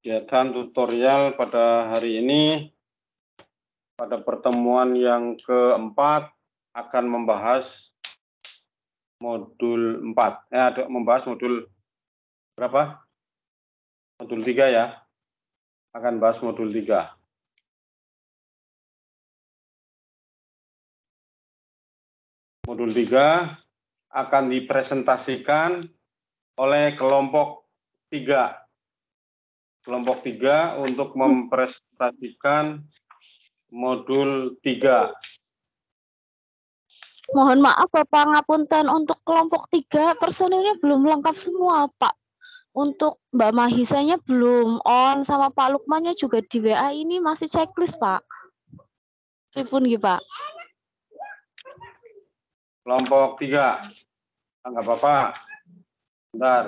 Kegiatan tutorial pada hari ini, pada pertemuan yang keempat, akan membahas modul 4. Membahas modul berapa? Modul 3 ya. Akan bahas modul 3. Modul 3 akan dipresentasikan oleh kelompok 3. Kelompok 3 untuk mempresentasikan modul 3. Mohon maaf Bapak ngapunten, untuk kelompok 3 personilnya belum lengkap semua Pak. Untuk Mbak Mahisanya belum on, sama Pak Lukmannya juga di WA ini masih checklist Pak. Pripun nggih Pak? Kelompok 3. Enggak apa-apa. Bentar.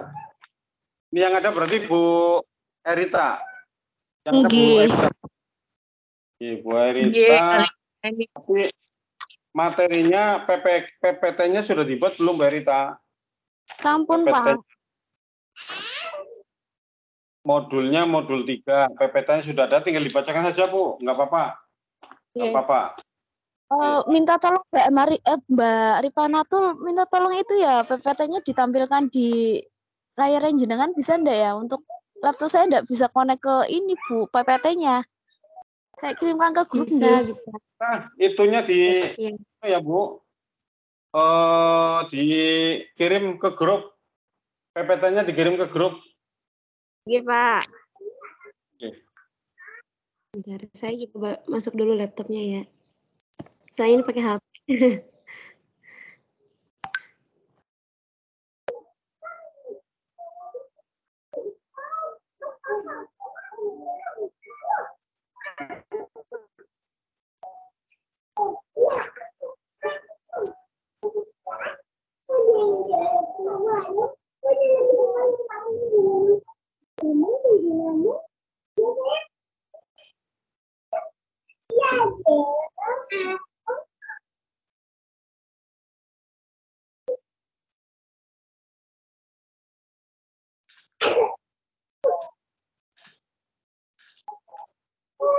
Ini yang ada berarti Bu Erita. Yang ada Bu Erita. Bu Erita. Tapi materinya PPT-nya sudah dibuat belum Bu Erita? Sampun Pak. Modulnya modul 3. PPT-nya sudah ada, tinggal dibacakan saja Bu. Enggak apa-apa. Enggak apa-apa. Minta tolong Mbak Rifana tuh minta tolong itu ya PPT-nya ditampilkan di layar jenengan, bisa enggak ya? Untuk laptop saya enggak bisa connect ke ini Bu, PPT-nya. Saya kirimkan ke grup bisa. Nah, itunya ya Bu. Dikirim ke grup. PPT-nya dikirim ke grup. Iya Pak. Oke. Bentar, saya coba masuk dulu laptopnya ya. Saya ini pakai HP.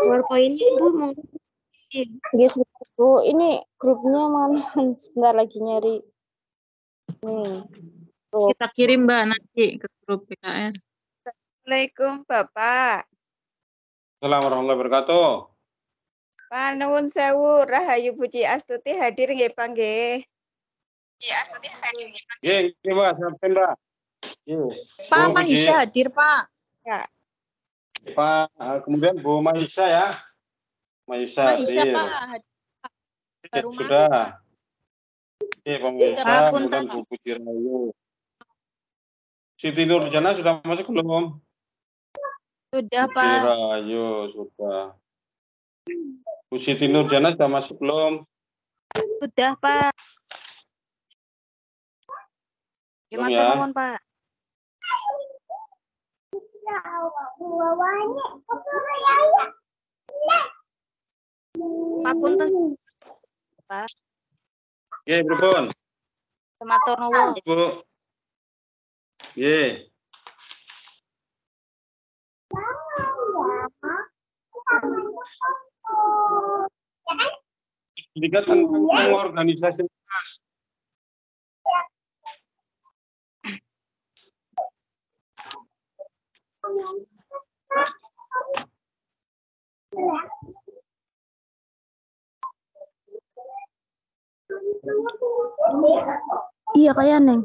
PowerPoint-nya Ibu mau Yes, Bu. Ini grupnya mana? Sebentar lagi nyari. Kita kirim Mbak nanti ke grup PKR. Assalamualaikum Bapak. Assalamualaikum warahmatullahi wabarakatuh. Pak nuwun sewu, Rahayu Puji Astuti hadir nggih Pak nggih. Puji Astuti hadir nggih Pak. Nggih, Mbak, sampeyan Mbak. Pak Mahisha hadir Pak. Ya. Pak, kemudian Bu Mahisha ya. Mahisha hadir. Pak. Baru sudah. Oke, Pak Mahisha, kemudian Bu Puji Rahayu. Siti Nurjana sudah masuk belum? Sudah Puji Pak. Rahayu sudah. Bu Siti Nurjana sudah masuk belum? Sudah Pak. Belum ya? Nuwun Pak. Pak punten Pak. Nggih, pripun? Matur nuwun. Bu. Nggih. Sedikit tentang organisasi. Iya kayak Neng.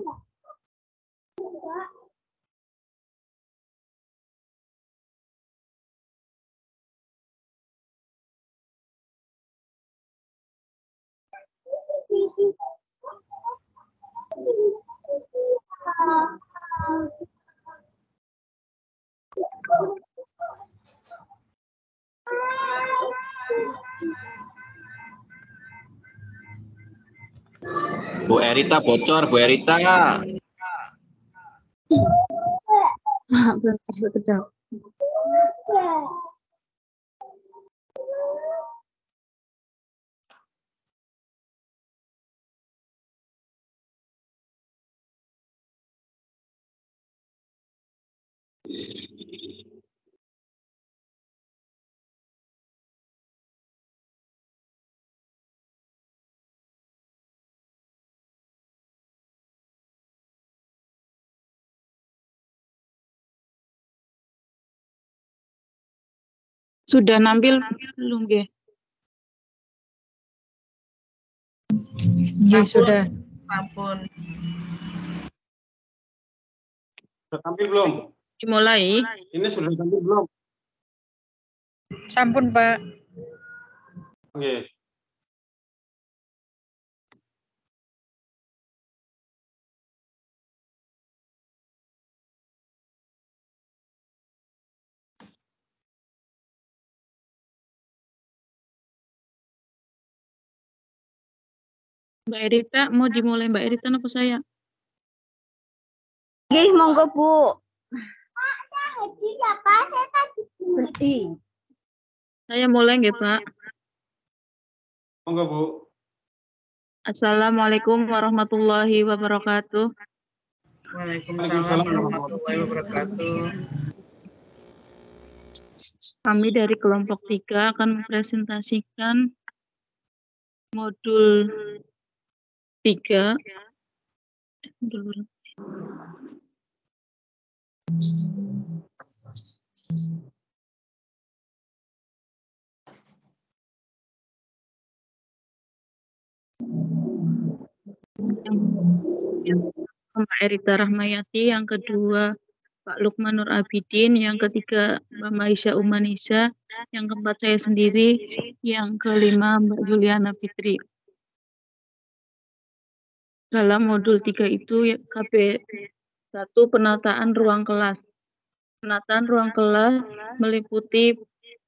Bu Erita bocor, Bu Erita. Belum tersekedap. Sudah nampil belum, Ge? Nggih, sudah. Sampun. Sudah tampil belum? Dimulai. Ini sudah tampil belum? Sampun, Pak. Oke. Mbak Erita, mau dimulai Mbak Erita apa saya? Nggih, monggo, Bu. Saya mulai nggih, Pak. Monggo, Bu. Assalamualaikum warahmatullahi wabarakatuh. Waalaikumsalam warahmatullahi wabarakatuh. Kami dari kelompok 3 akan mempresentasikan modul 3. Mbak Erita Rahmayati, yang kedua Pak Lukman Nur Abidin, yang ketiga Mbak Maisha Umanisa, yang keempat saya sendiri, yang kelima Mbak Juliana Fitri. Dalam modul 3 itu KB 1 penataan ruang kelas. Penataan ruang kelas meliputi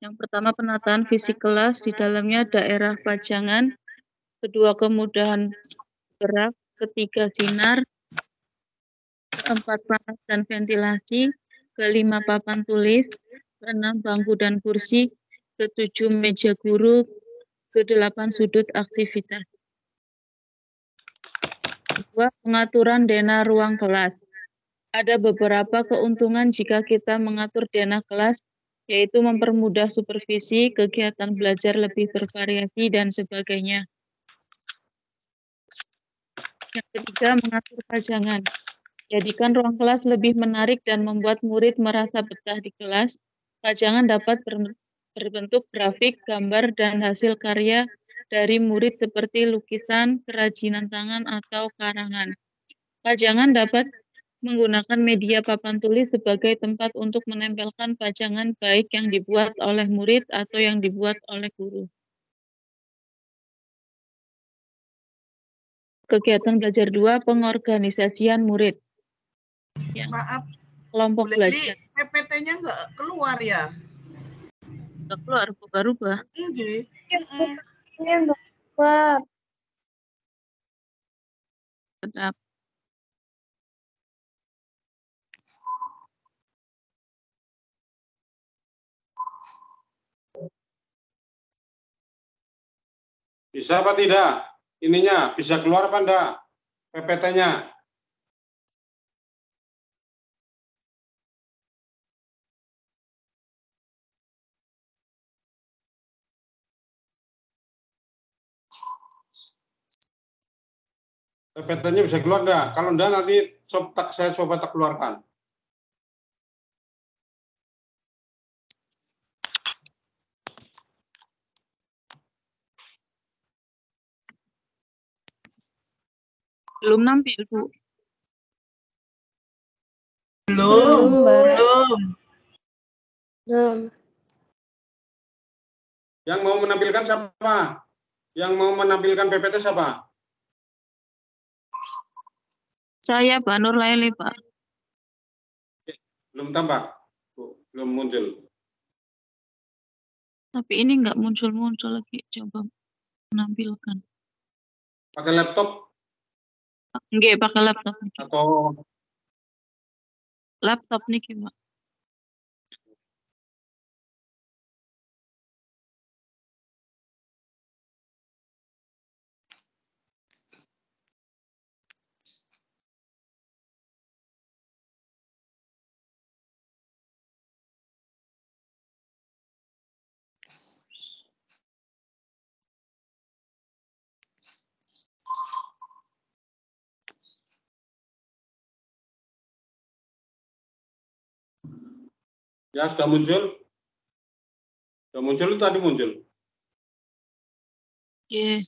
yang pertama penataan fisik kelas, di dalamnya daerah pajangan, kedua kemudahan gerak, ketiga sinar, keempat panas dan ventilasi, kelima papan tulis, keenam bangku dan kursi, ketujuh meja guru, kedelapan sudut aktivitas. Kedua, pengaturan denah ruang kelas. Ada beberapa keuntungan jika kita mengatur denah kelas, yaitu mempermudah supervisi, kegiatan belajar lebih bervariasi, dan sebagainya. Yang ketiga, mengatur pajangan. Jadikan ruang kelas lebih menarik dan membuat murid merasa betah di kelas. Pajangan dapat berbentuk grafik, gambar, dan hasil karya dari murid seperti lukisan, kerajinan tangan, atau karangan. Pajangan dapat menggunakan media papan tulis sebagai tempat untuk menempelkan pajangan baik yang dibuat oleh murid atau yang dibuat oleh guru. Kegiatan belajar 2, pengorganisasian murid. Ya. Maaf, Kelompok belajar. PPT-nya nggak keluar ya? Nggak keluar, rubah-rubah. Nggih. Sedap. Bisa apa tidak? Ininya bisa keluar apa enggak? PPT-nya. PPT-nya bisa keluar enggak? Kalau enggak nanti saya coba tak keluarkan. Belum nampil, Bu. Belum. Yang mau menampilkan siapa? Yang mau menampilkan PPT siapa? Saya, Pak Nur Laili, Pak. Belum tampak? Belum muncul. Tapi ini nggak muncul-muncul lagi. Coba menampilkan. Pakai laptop? Nggak, pakai laptop. Atau laptop nih, Pak. ya sudah muncul? Sudah muncul tadi muncul. Oke.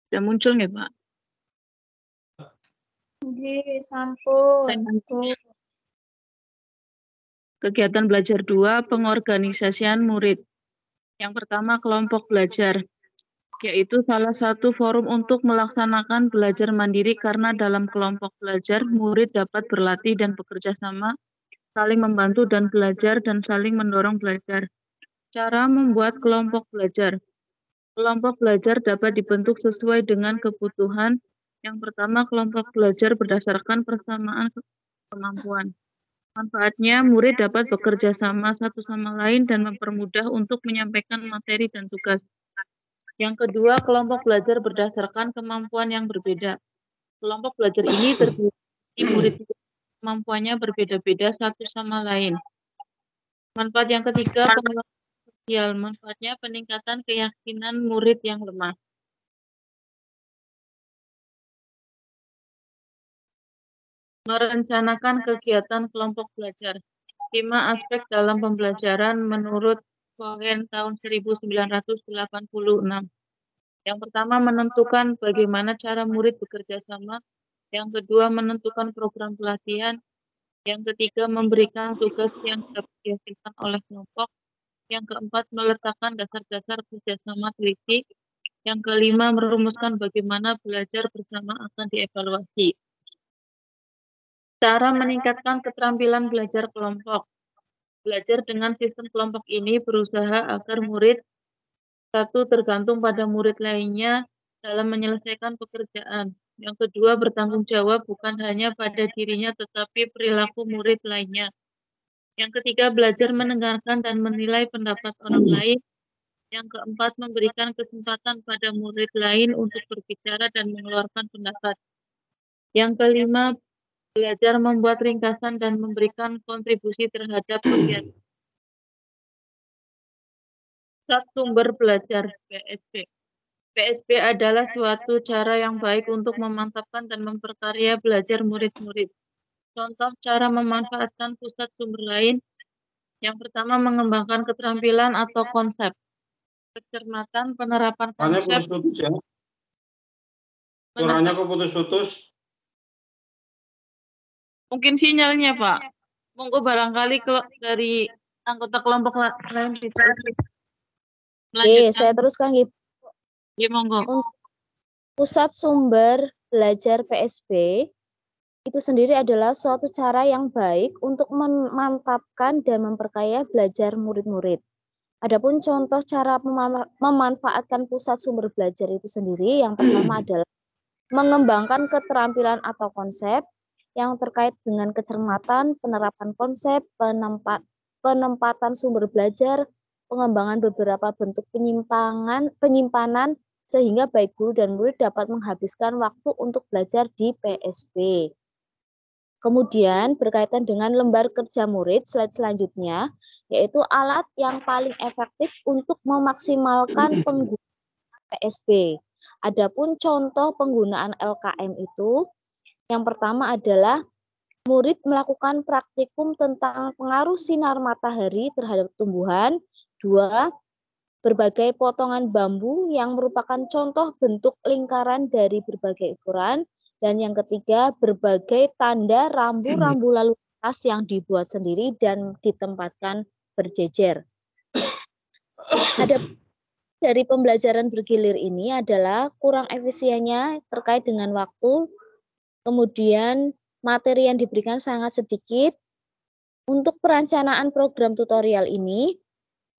Sudah muncul nggak, Pak? Nggih, sampun. Kegiatan belajar 2, pengorganisasian murid. Yang pertama, kelompok belajar, yaitu salah satu forum untuk melaksanakan belajar mandiri karena dalam kelompok belajar, murid dapat berlatih dan bekerja sama, saling membantu dan belajar, dan saling mendorong belajar. Cara membuat kelompok belajar. Kelompok belajar dapat dibentuk sesuai dengan kebutuhan. Yang pertama, kelompok belajar berdasarkan persamaan kemampuan. Manfaatnya, murid dapat bekerja sama satu sama lain dan mempermudah untuk menyampaikan materi dan tugas. Yang kedua, kelompok belajar berdasarkan kemampuan yang berbeda. Kelompok belajar ini terdiri dari murid kemampuannya berbeda-beda satu sama lain. Manfaat yang ketiga, pengelolaan sosial. Manfaatnya peningkatan keyakinan murid yang lemah. Merencanakan kegiatan kelompok belajar. 5 aspek dalam pembelajaran menurut Cohen tahun 1986. Yang pertama, menentukan bagaimana cara murid bekerja sama. Yang kedua, menentukan program pelatihan. Yang ketiga, memberikan tugas yang dapat dihasilkan oleh kelompok. Yang keempat, meletakkan dasar-dasar kerjasama teliti. Yang kelima, merumuskan bagaimana belajar bersama akan dievaluasi. Cara meningkatkan keterampilan belajar kelompok. Belajar dengan sistem kelompok ini berusaha agar murid satu tergantung pada murid lainnya dalam menyelesaikan pekerjaan. Yang kedua, bertanggung jawab bukan hanya pada dirinya tetapi perilaku murid lainnya. Yang ketiga, belajar mendengarkan dan menilai pendapat orang lain. Yang keempat, memberikan kesempatan pada murid lain untuk berbicara dan mengeluarkan pendapat. Yang kelima, belajar membuat ringkasan dan memberikan kontribusi terhadap kegiatan. Sumber belajar PSB. PSB adalah suatu cara yang baik untuk memantapkan dan memperkaya belajar murid-murid. Contoh cara memanfaatkan pusat sumber lain. Yang pertama, mengembangkan keterampilan atau konsep. Kecermatan, penerapan Suaranya konsep. putus-putus ya. Suaranya kok putus-putus. Mungkin sinyalnya, Pak. Monggo barangkali dari anggota kelompok lain bisa Oke, saya teruskan gitu. Ya, monggo. Pusat sumber belajar PSB itu sendiri adalah suatu cara yang baik untuk memantapkan dan memperkaya belajar murid-murid. Adapun contoh cara memanfaatkan pusat sumber belajar itu sendiri, yang pertama adalah mengembangkan keterampilan atau konsep yang terkait dengan kecermatan, penerapan konsep, penempatan sumber belajar, pengembangan beberapa bentuk penyimpanan, sehingga baik guru dan murid dapat menghabiskan waktu untuk belajar di PSB. Kemudian berkaitan dengan lembar kerja murid, slide selanjutnya, yaitu alat yang paling efektif untuk memaksimalkan penggunaan PSB. Adapun contoh penggunaan LKM itu, yang pertama adalah murid melakukan praktikum tentang pengaruh sinar matahari terhadap tumbuhan. 2. Berbagai potongan bambu yang merupakan contoh bentuk lingkaran dari berbagai ukuran. Dan yang ketiga, berbagai tanda rambu-rambu lalu lintas yang dibuat sendiri dan ditempatkan berjejer. Ada dari pembelajaran bergilir ini adalah kurang efisiennya terkait dengan waktu, kemudian materi yang diberikan sangat sedikit. Untuk perencanaan program tutorial ini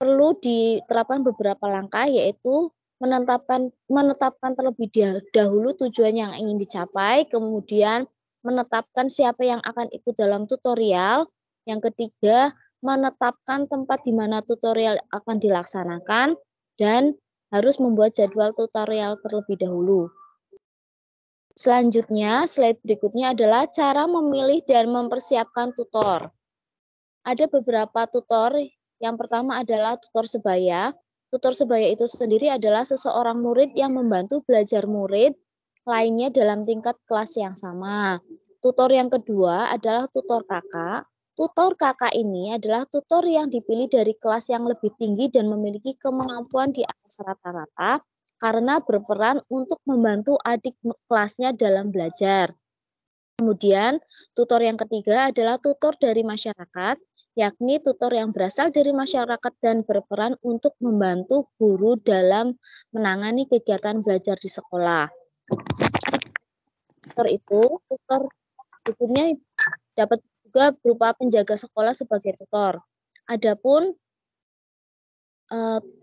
perlu diterapkan beberapa langkah, yaitu menetapkan terlebih dahulu tujuan yang ingin dicapai, kemudian menetapkan siapa yang akan ikut dalam tutorial. Yang ketiga, menetapkan tempat di mana tutorial akan dilaksanakan, dan harus membuat jadwal tutorial terlebih dahulu. Selanjutnya, slide berikutnya adalah cara memilih dan mempersiapkan tutor. Ada beberapa tutor. Yang pertama adalah tutor sebaya. Tutor sebaya itu sendiri adalah seseorang murid yang membantu belajar murid lainnya dalam tingkat kelas yang sama. Tutor yang kedua adalah tutor kakak. Tutor kakak ini adalah tutor yang dipilih dari kelas yang lebih tinggi dan memiliki kemampuan di atas rata-rata karena berperan untuk membantu adik kelasnya dalam belajar. Kemudian, tutor yang ketiga adalah tutor dari masyarakat, yakni tutor yang berasal dari masyarakat dan berperan untuk membantu guru dalam menangani kegiatan belajar di sekolah. Tutor berikutnya dapat juga berupa penjaga sekolah sebagai tutor. Adapun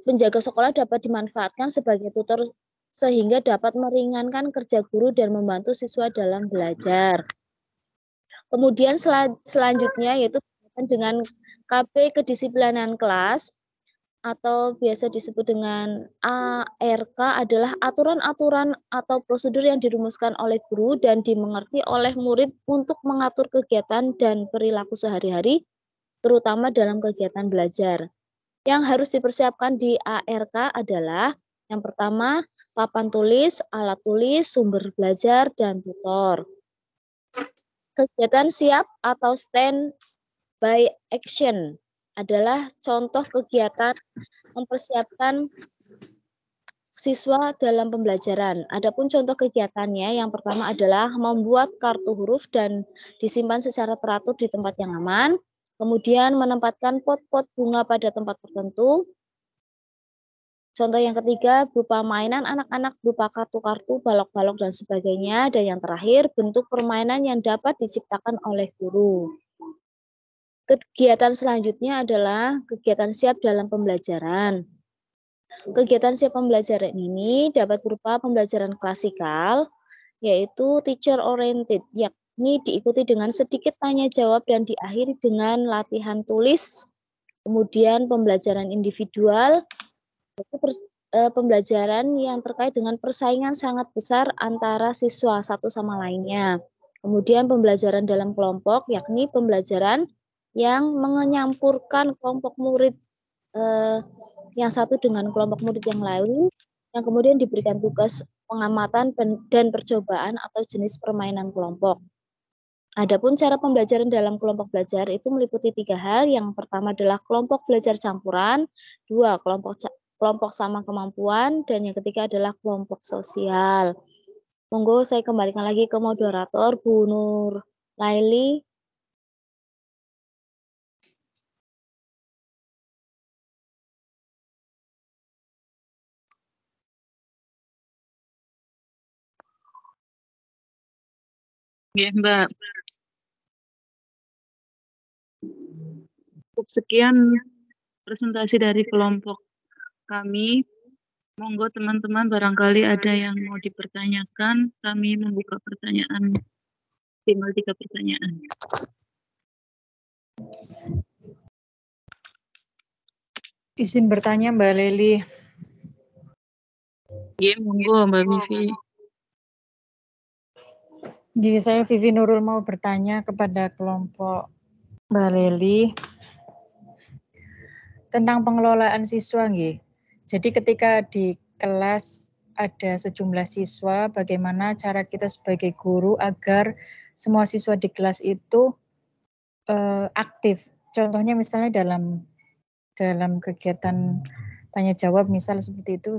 penjaga sekolah dapat dimanfaatkan sebagai tutor sehingga dapat meringankan kerja guru dan membantu siswa dalam belajar. Kemudian selanjutnya yaitu dengan KP kedisiplinan kelas atau biasa disebut dengan ARK adalah aturan-aturan atau prosedur yang dirumuskan oleh guru dan dimengerti oleh murid untuk mengatur kegiatan dan perilaku sehari-hari, terutama dalam kegiatan belajar. Yang harus dipersiapkan di ARK adalah yang pertama, papan tulis, alat tulis, sumber belajar, dan tutor. Kegiatan siap atau stand by action adalah contoh kegiatan mempersiapkan siswa dalam pembelajaran. Adapun contoh kegiatannya yang pertama adalah membuat kartu huruf dan disimpan secara teratur di tempat yang aman. Kemudian menempatkan pot-pot bunga pada tempat tertentu. Contoh yang ketiga berupa mainan anak-anak berupa kartu-kartu, balok-balok, dan sebagainya. Dan yang terakhir bentuk permainan yang dapat diciptakan oleh guru. Kegiatan selanjutnya adalah kegiatan siap dalam pembelajaran. Kegiatan siap pembelajaran ini dapat berupa pembelajaran klasikal, yaitu teacher oriented, yakni diikuti dengan sedikit tanya jawab dan diakhiri dengan latihan tulis. Kemudian pembelajaran individual, pembelajaran yang terkait dengan persaingan sangat besar antara siswa satu sama lainnya. Kemudian pembelajaran dalam kelompok, yakni pembelajaran yang menyampurkan kelompok murid yang satu dengan kelompok murid yang lain, yang kemudian diberikan tugas pengamatan dan percobaan atau jenis permainan kelompok. Adapun cara pembelajaran dalam kelompok belajar itu meliputi 3 hal. Yang pertama adalah kelompok belajar campuran, 2 kelompok sama kemampuan, dan yang ketiga adalah kelompok sosial. Monggo saya kembalikan lagi ke moderator Bu Nur Laili. Ya, Mbak. Cukup sekian presentasi dari kelompok kami. Monggo teman-teman barangkali ada yang mau dipertanyakan. Kami membuka pertanyaan. Tinggal 3 pertanyaan. Izin bertanya Mbak Leli. Ya, monggo Mbak Vivi. Jadi saya Vivi Nurul mau bertanya kepada kelompok Mbak Leli tentang pengelolaan siswa nggih. Jadi ketika di kelas ada sejumlah siswa, bagaimana cara kita sebagai guru agar semua siswa di kelas itu aktif. Contohnya misalnya dalam kegiatan tanya jawab misal seperti itu,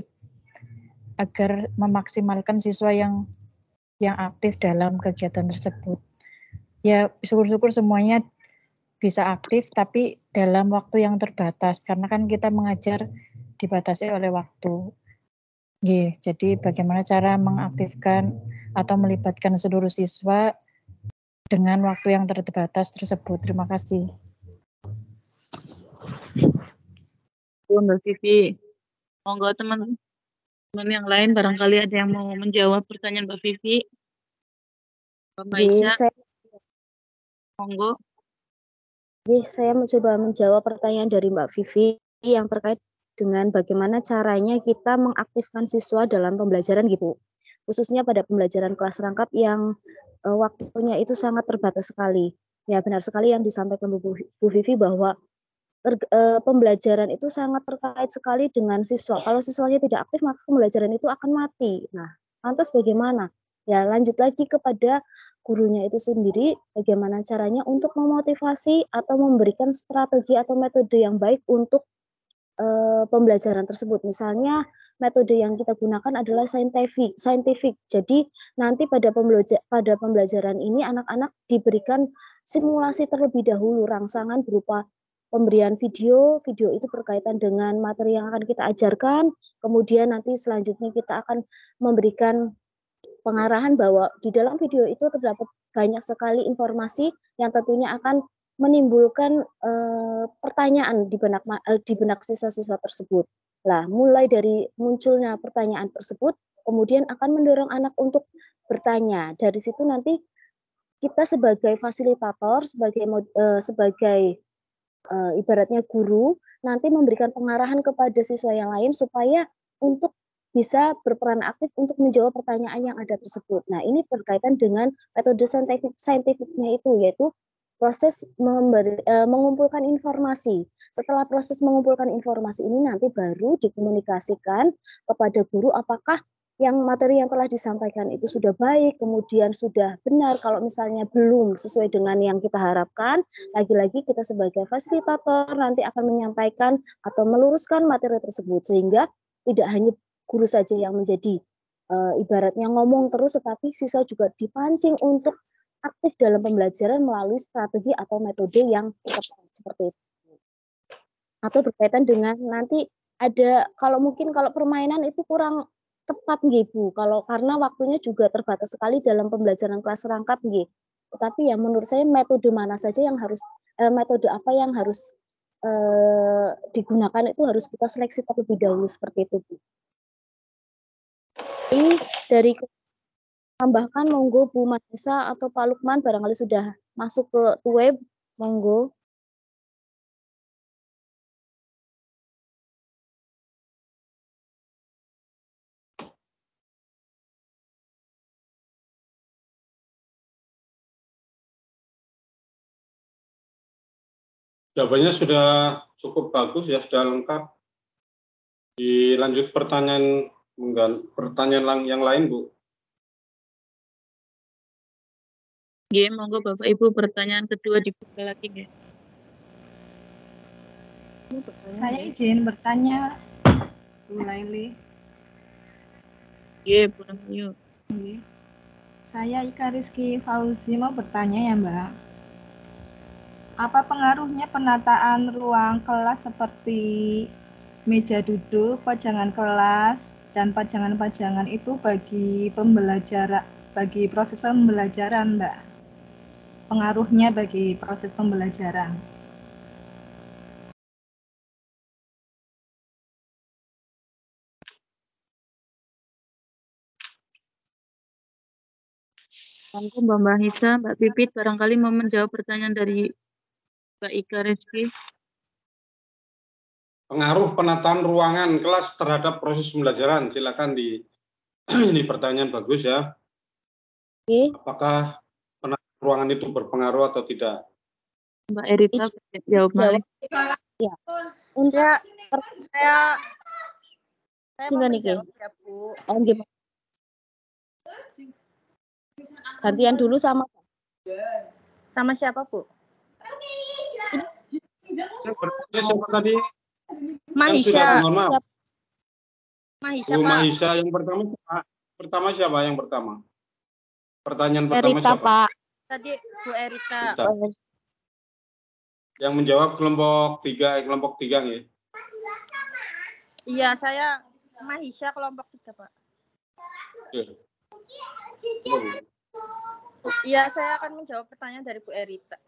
agar memaksimalkan siswa yang aktif dalam kegiatan tersebut. Ya syukur-syukur semuanya bisa aktif tapi dalam waktu yang terbatas karena kan kita mengajar dibatasi oleh waktu. Jadi bagaimana cara mengaktifkan atau melibatkan seluruh siswa dengan waktu yang terbatas tersebut. Terima kasih. Mbak Vivi. Monggo teman-teman yang lain barangkali ada yang mau menjawab pertanyaan Mbak Vivi. Mbak Aisyah. Monggo. Saya mencoba menjawab pertanyaan dari Mbak Vivi yang terkait dengan bagaimana caranya kita mengaktifkan siswa dalam pembelajaran gitu. Khususnya pada pembelajaran kelas rangkap yang waktunya itu sangat terbatas sekali. Ya benar sekali yang disampaikan Bu Vivi bahwa pembelajaran itu sangat terkait sekali dengan siswa. Kalau siswanya tidak aktif maka pembelajaran itu akan mati. Nah, lantas bagaimana? Ya, lanjut lagi kepada gurunya itu sendiri, bagaimana caranya untuk memotivasi atau memberikan strategi atau metode yang baik untuk pembelajaran tersebut. Misalnya metode yang kita gunakan adalah scientific. Jadi nanti pada pembelajaran ini anak-anak diberikan simulasi terlebih dahulu, rangsangan berupa pemberian video itu berkaitan dengan materi yang akan kita ajarkan. Kemudian nanti selanjutnya kita akan memberikan pengarahan bahwa di dalam video itu terdapat banyak sekali informasi yang tentunya akan menimbulkan pertanyaan di benak siswa-siswa tersebut. Nah, mulai dari munculnya pertanyaan tersebut, kemudian akan mendorong anak untuk bertanya. Dari situ nanti kita sebagai fasilitator, sebagai ibaratnya guru, nanti memberikan pengarahan kepada siswa yang lain supaya untuk bisa berperan aktif untuk menjawab pertanyaan yang ada tersebut. Nah, ini berkaitan dengan metode saintifiknya itu, yaitu proses mengumpulkan informasi. Setelah proses mengumpulkan informasi ini nanti baru dikomunikasikan kepada guru apakah yang materi yang telah disampaikan itu sudah baik, kemudian sudah benar. Kalau misalnya belum sesuai dengan yang kita harapkan, lagi-lagi kita sebagai fasilitator nanti akan menyampaikan atau meluruskan materi tersebut, sehingga tidak hanya guru saja yang menjadi ibaratnya ngomong terus, tetapi siswa juga dipancing untuk aktif dalam pembelajaran melalui strategi atau metode yang tepat seperti itu. Atau berkaitan dengan nanti ada, kalau permainan itu kurang tepat nggih Bu, karena waktunya juga terbatas sekali dalam pembelajaran kelas rangkap nggih. Tetapi ya menurut saya metode mana saja yang harus metode apa yang harus digunakan itu harus kita seleksi terlebih dahulu seperti itu Bu. Ini dari tambahkan monggo Bu Manisa atau Pak Lukman barangkali sudah masuk ke web, monggo. Jawabannya sudah cukup bagus ya, sudah lengkap. Dilanjut pertanyaan yang lain, Bu. Nggih, monggo Bapak Ibu pertanyaan kedua dibuka lagi nggih. Saya izin bertanya, Bu Laili. Nggih, Bu Rahayu. Saya Ika Rizky Fauzi mau bertanya ya Mbak. Apa pengaruhnya penataan ruang kelas seperti meja duduk, pajangan kelas, dan pajangan-pajangan itu bagi proses pembelajaran Mbak? Pengaruhnya bagi proses pembelajaran. Monggo Mbak Mahisa, Mbak Pipit barangkali mau menjawab pertanyaan dari Mbak Ika Rizky. Pengaruh penataan ruangan kelas terhadap proses pembelajaran, silakan ini pertanyaan bagus ya. Apakah penataan ruangan itu berpengaruh atau tidak? Mbak Erita jawab Malik. Ya. Saya mau Sini menjawab ya Bu. Oh, gimana? Gantian dulu sama siapa Bu? Siapa tadi? Mahisha. Mohon maaf. Mahisha, Bu Pak. Mahisha yang pertama siapa yang pertama? Pertanyaan pertama Erita, siapa? Pak. Tadi Bu Erita. Yang menjawab kelompok 3 ya. Iya, saya Mahisha kelompok 3, Pak. Iya, saya akan menjawab pertanyaan dari Bu Erita,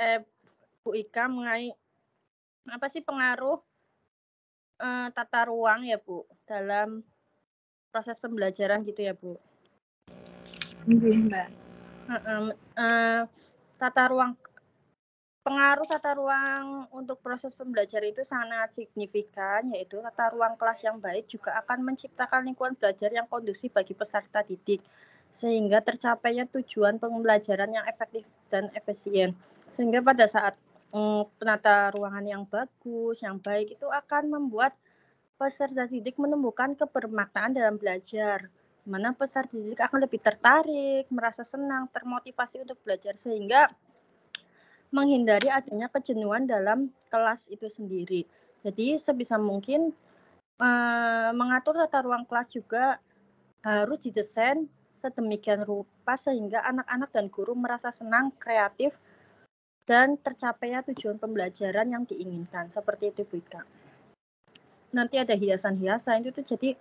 Bu Ika mengenai apa sih pengaruh tata ruang ya Bu dalam proses pembelajaran gitu ya Bu. Mbak. Pengaruh tata ruang untuk proses pembelajaran itu sangat signifikan, yaitu tata ruang kelas yang baik juga akan menciptakan lingkungan belajar yang kondusif bagi peserta didik, sehingga tercapainya tujuan pembelajaran yang efektif dan efisien. Sehingga pada saat penata ruangan yang bagus, yang baik itu akan membuat peserta didik menemukan kebermaknaan dalam belajar, mana peserta didik akan lebih tertarik, merasa senang, termotivasi untuk belajar sehingga menghindari adanya kejenuhan dalam kelas itu sendiri. Jadi sebisa mungkin mengatur tata ruang kelas juga harus didesain sedemikian rupa sehingga anak-anak dan guru merasa senang, kreatif, dan tercapainya tujuan pembelajaran yang diinginkan. Seperti itu, Bu Ika. Nanti ada hiasan-hiasan itu tuh jadi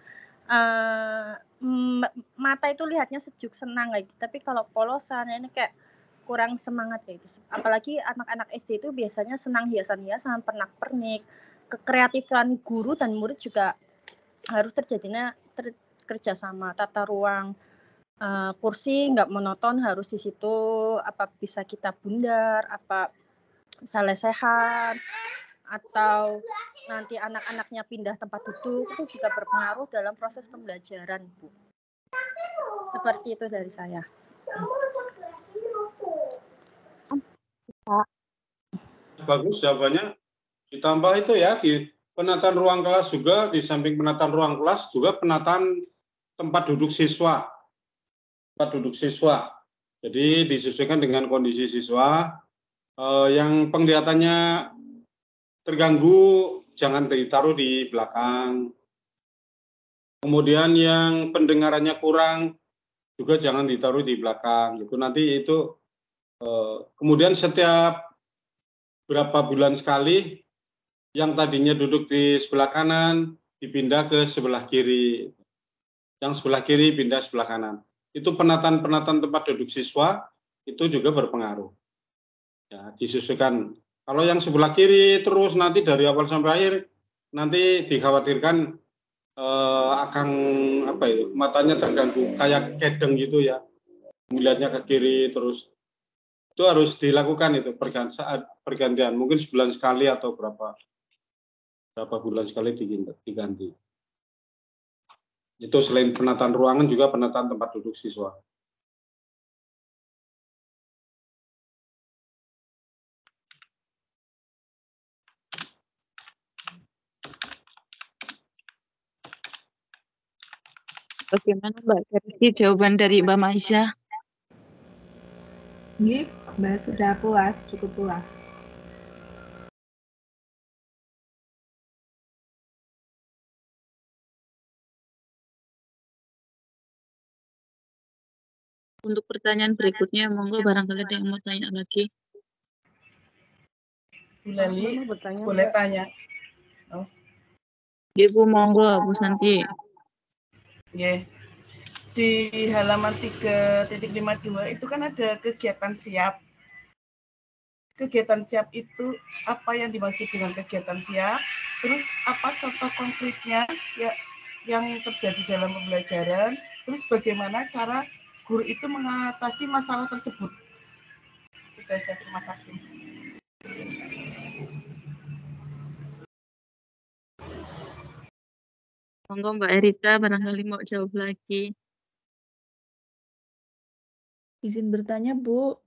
mata itu lihatnya sejuk, senang lagi. Tapi kalau polosan ini kayak kurang semangat kayak gitu. Apalagi anak-anak SD itu biasanya senang hiasan-hiasan, pernak-pernik. Kekreatifan guru dan murid juga harus terjadinya kerjasama. Tata ruang kursi nggak monoton, harus di situ apa bisa kita bundar, apa bisa lesehan, atau nanti anak-anaknya pindah tempat duduk, itu juga berpengaruh dalam proses pembelajaran, Bu. Seperti itu dari saya. Bagus jawabannya. Ditambah itu ya, di penataan ruang kelas juga, di samping penataan ruang kelas juga penataan tempat duduk siswa. Tempat duduk siswa. Jadi disesuaikan dengan kondisi siswa. Yang penglihatannya terganggu jangan ditaruh di belakang. Kemudian yang pendengarannya kurang juga jangan ditaruh di belakang. Itu nanti itu kemudian setiap berapa bulan sekali yang tadinya duduk di sebelah kanan dipindah ke sebelah kiri. Yang sebelah kiri pindah sebelah kanan. Itu penataan tempat duduk siswa itu juga berpengaruh. Ya, disesuaikan. Kalau yang sebelah kiri terus nanti dari awal sampai akhir nanti dikhawatirkan akan apa itu matanya terganggu kayak kedeng gitu ya, melihatnya ke kiri terus. Itu harus dilakukan itu saat pergantian, mungkin sebulan sekali atau berapa bulan sekali diganti. Itu selain penataan ruangan juga penataan tempat duduk siswa. Bagaimana Mbak Kersi jawaban dari Mbak Maisha? Nggih, Mbak sudah puas, cukup puas. Untuk pertanyaan berikutnya, monggo barangkali ada yang mau tanya lagi. Bu Leli, boleh tanya? Oh. Ibu monggo, Bu Santi. Yeah. Di halaman 3.52 itu kan ada kegiatan siap. Kegiatan siap itu apa yang dimaksud dengan kegiatan siap? Terus apa contoh konkretnya ya yang terjadi dalam pembelajaran? Terus bagaimana cara guru itu mengatasi masalah tersebut? Itu aja, terima kasih. Monggo Mbak Erita barangkali mau jawab lagi. Izin bertanya, Bu.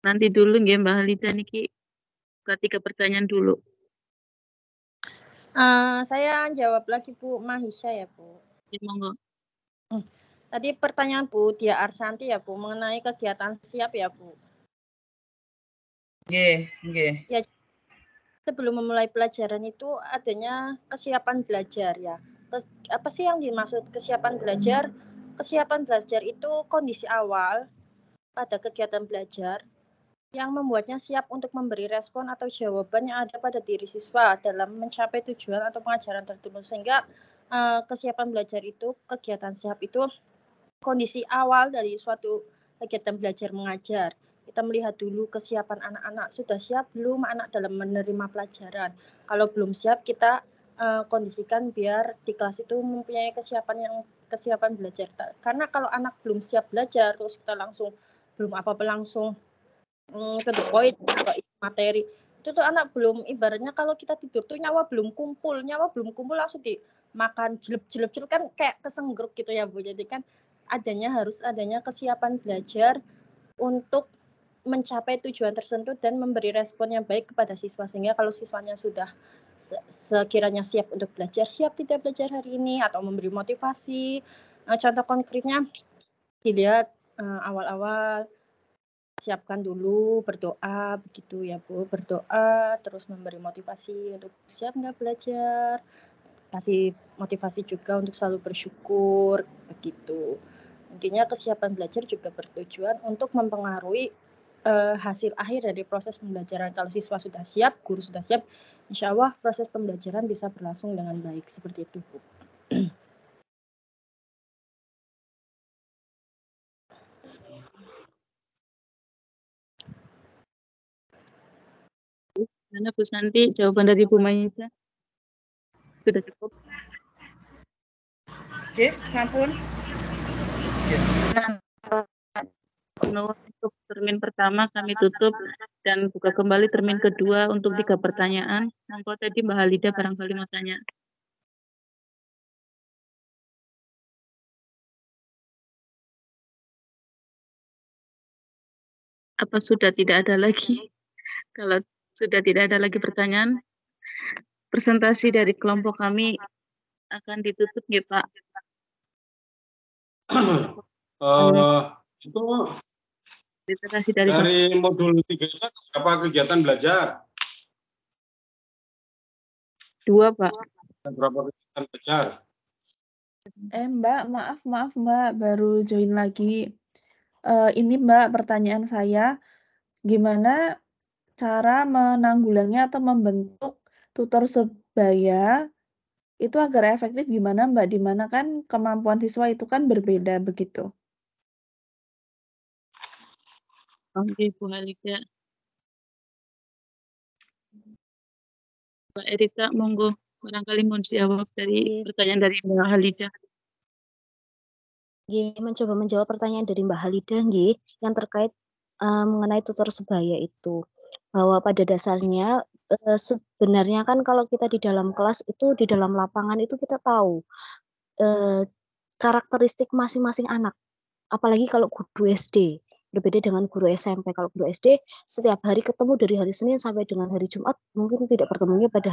Nanti dulu nggih Mbak Halida niki buka 3 pertanyaan dulu. Saya jawab lagi Bu Mahisha ya Bu. Ya, monggo. Tadi pertanyaan Bu Dia Arsanti ya Bu mengenai kegiatan siap ya Bu. Nggih. Ya, sebelum memulai pelajaran itu adanya kesiapan belajar ya. Apa sih yang dimaksud kesiapan belajar? Kesiapan belajar itu kondisi awal pada kegiatan belajar yang membuatnya siap untuk memberi respon atau jawaban yang ada pada diri siswa dalam mencapai tujuan atau pengajaran tertentu. Sehingga kesiapan belajar itu, kegiatan siap itu kondisi awal dari suatu kegiatan belajar mengajar. Kita melihat dulu kesiapan anak-anak, sudah siap belum anak dalam menerima pelajaran. Kalau belum siap, kita kondisikan biar di kelas itu mempunyai kesiapan belajar. Karena kalau anak belum siap belajar, terus kita langsung belum apa-apa langsung ke the point, ke materi. Itu tuh anak belum, ibaratnya kalau kita tidur tuh nyawa belum kumpul langsung dimakan jelep-jelep kan kayak kesenggeruk gitu ya Bu. Jadi kan harus adanya kesiapan belajar untuk mencapai tujuan tertentu dan memberi respon yang baik kepada siswa, sehingga kalau siswanya sudah sekiranya siap untuk belajar, siap tidak belajar hari ini, atau memberi motivasi. Contoh konkretnya dilihat awal-awal, siapkan dulu, berdoa, begitu ya Bu, berdoa, terus memberi motivasi untuk siap nggak belajar, kasih motivasi juga untuk selalu bersyukur, begitu. Intinya kesiapan belajar juga bertujuan untuk mempengaruhi hasil akhir dari proses pembelajaran. Kalau siswa sudah siap, guru sudah siap, insya Allah proses pembelajaran bisa berlangsung dengan baik, seperti itu Bu. Mana Bu Santi, jawaban dari Bu Mayisa? Sudah cukup? Oke, sampun. Untuk termin pertama kami tutup dan buka kembali termin kedua untuk 3 pertanyaan. Monggo tadi Mbak Halida barangkali mau tanya. Apa sudah tidak ada lagi? Kalau sudah tidak ada lagi pertanyaan, presentasi dari kelompok kami akan ditutup ya Pak. Itu Presentasi dari modul 3 itu berapa kegiatan belajar? 2 Pak. Berapa kegiatan belajar? Mbak, maaf Mbak, baru join lagi. Ini Mbak, pertanyaan saya, gimana cara menanggulangi atau membentuk tutor sebaya itu agar efektif gimana Mbak? Di mana kan kemampuan siswa itu kan berbeda begitu. Oke, Bu Halida. Mbak Erita, monggo barangkali mau dijawab dari pertanyaan dari Mbak Halida. Mencoba menjawab pertanyaan dari Mbak Halida nggih, yang terkait mengenai tutor sebaya itu. Bahwa pada dasarnya sebenarnya kan kalau kita di dalam kelas itu, di dalam lapangan itu kita tahu karakteristik masing-masing anak. Apalagi kalau guru SD, berbeda dengan guru SMP. Kalau guru SD setiap hari ketemu dari hari Senin sampai dengan hari Jumat, mungkin tidak bertemunya pada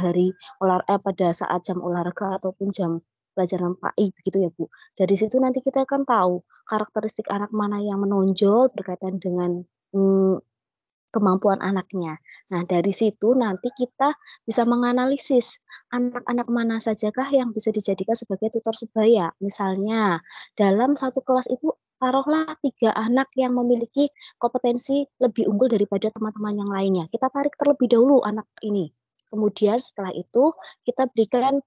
pada saat jam olahraga ataupun jam pelajaran PAI begitu ya Bu. Dari situ nanti kita akan tahu karakteristik anak mana yang menonjol berkaitan dengan kemampuan anaknya. Nah, dari situ nanti kita bisa menganalisis anak-anak mana sajakah yang bisa dijadikan sebagai tutor sebaya. Misalnya, dalam satu kelas itu taruhlah 3 anak yang memiliki kompetensi lebih unggul daripada teman-teman yang lainnya. Kita tarik terlebih dahulu anak ini. Kemudian setelah itu kita berikan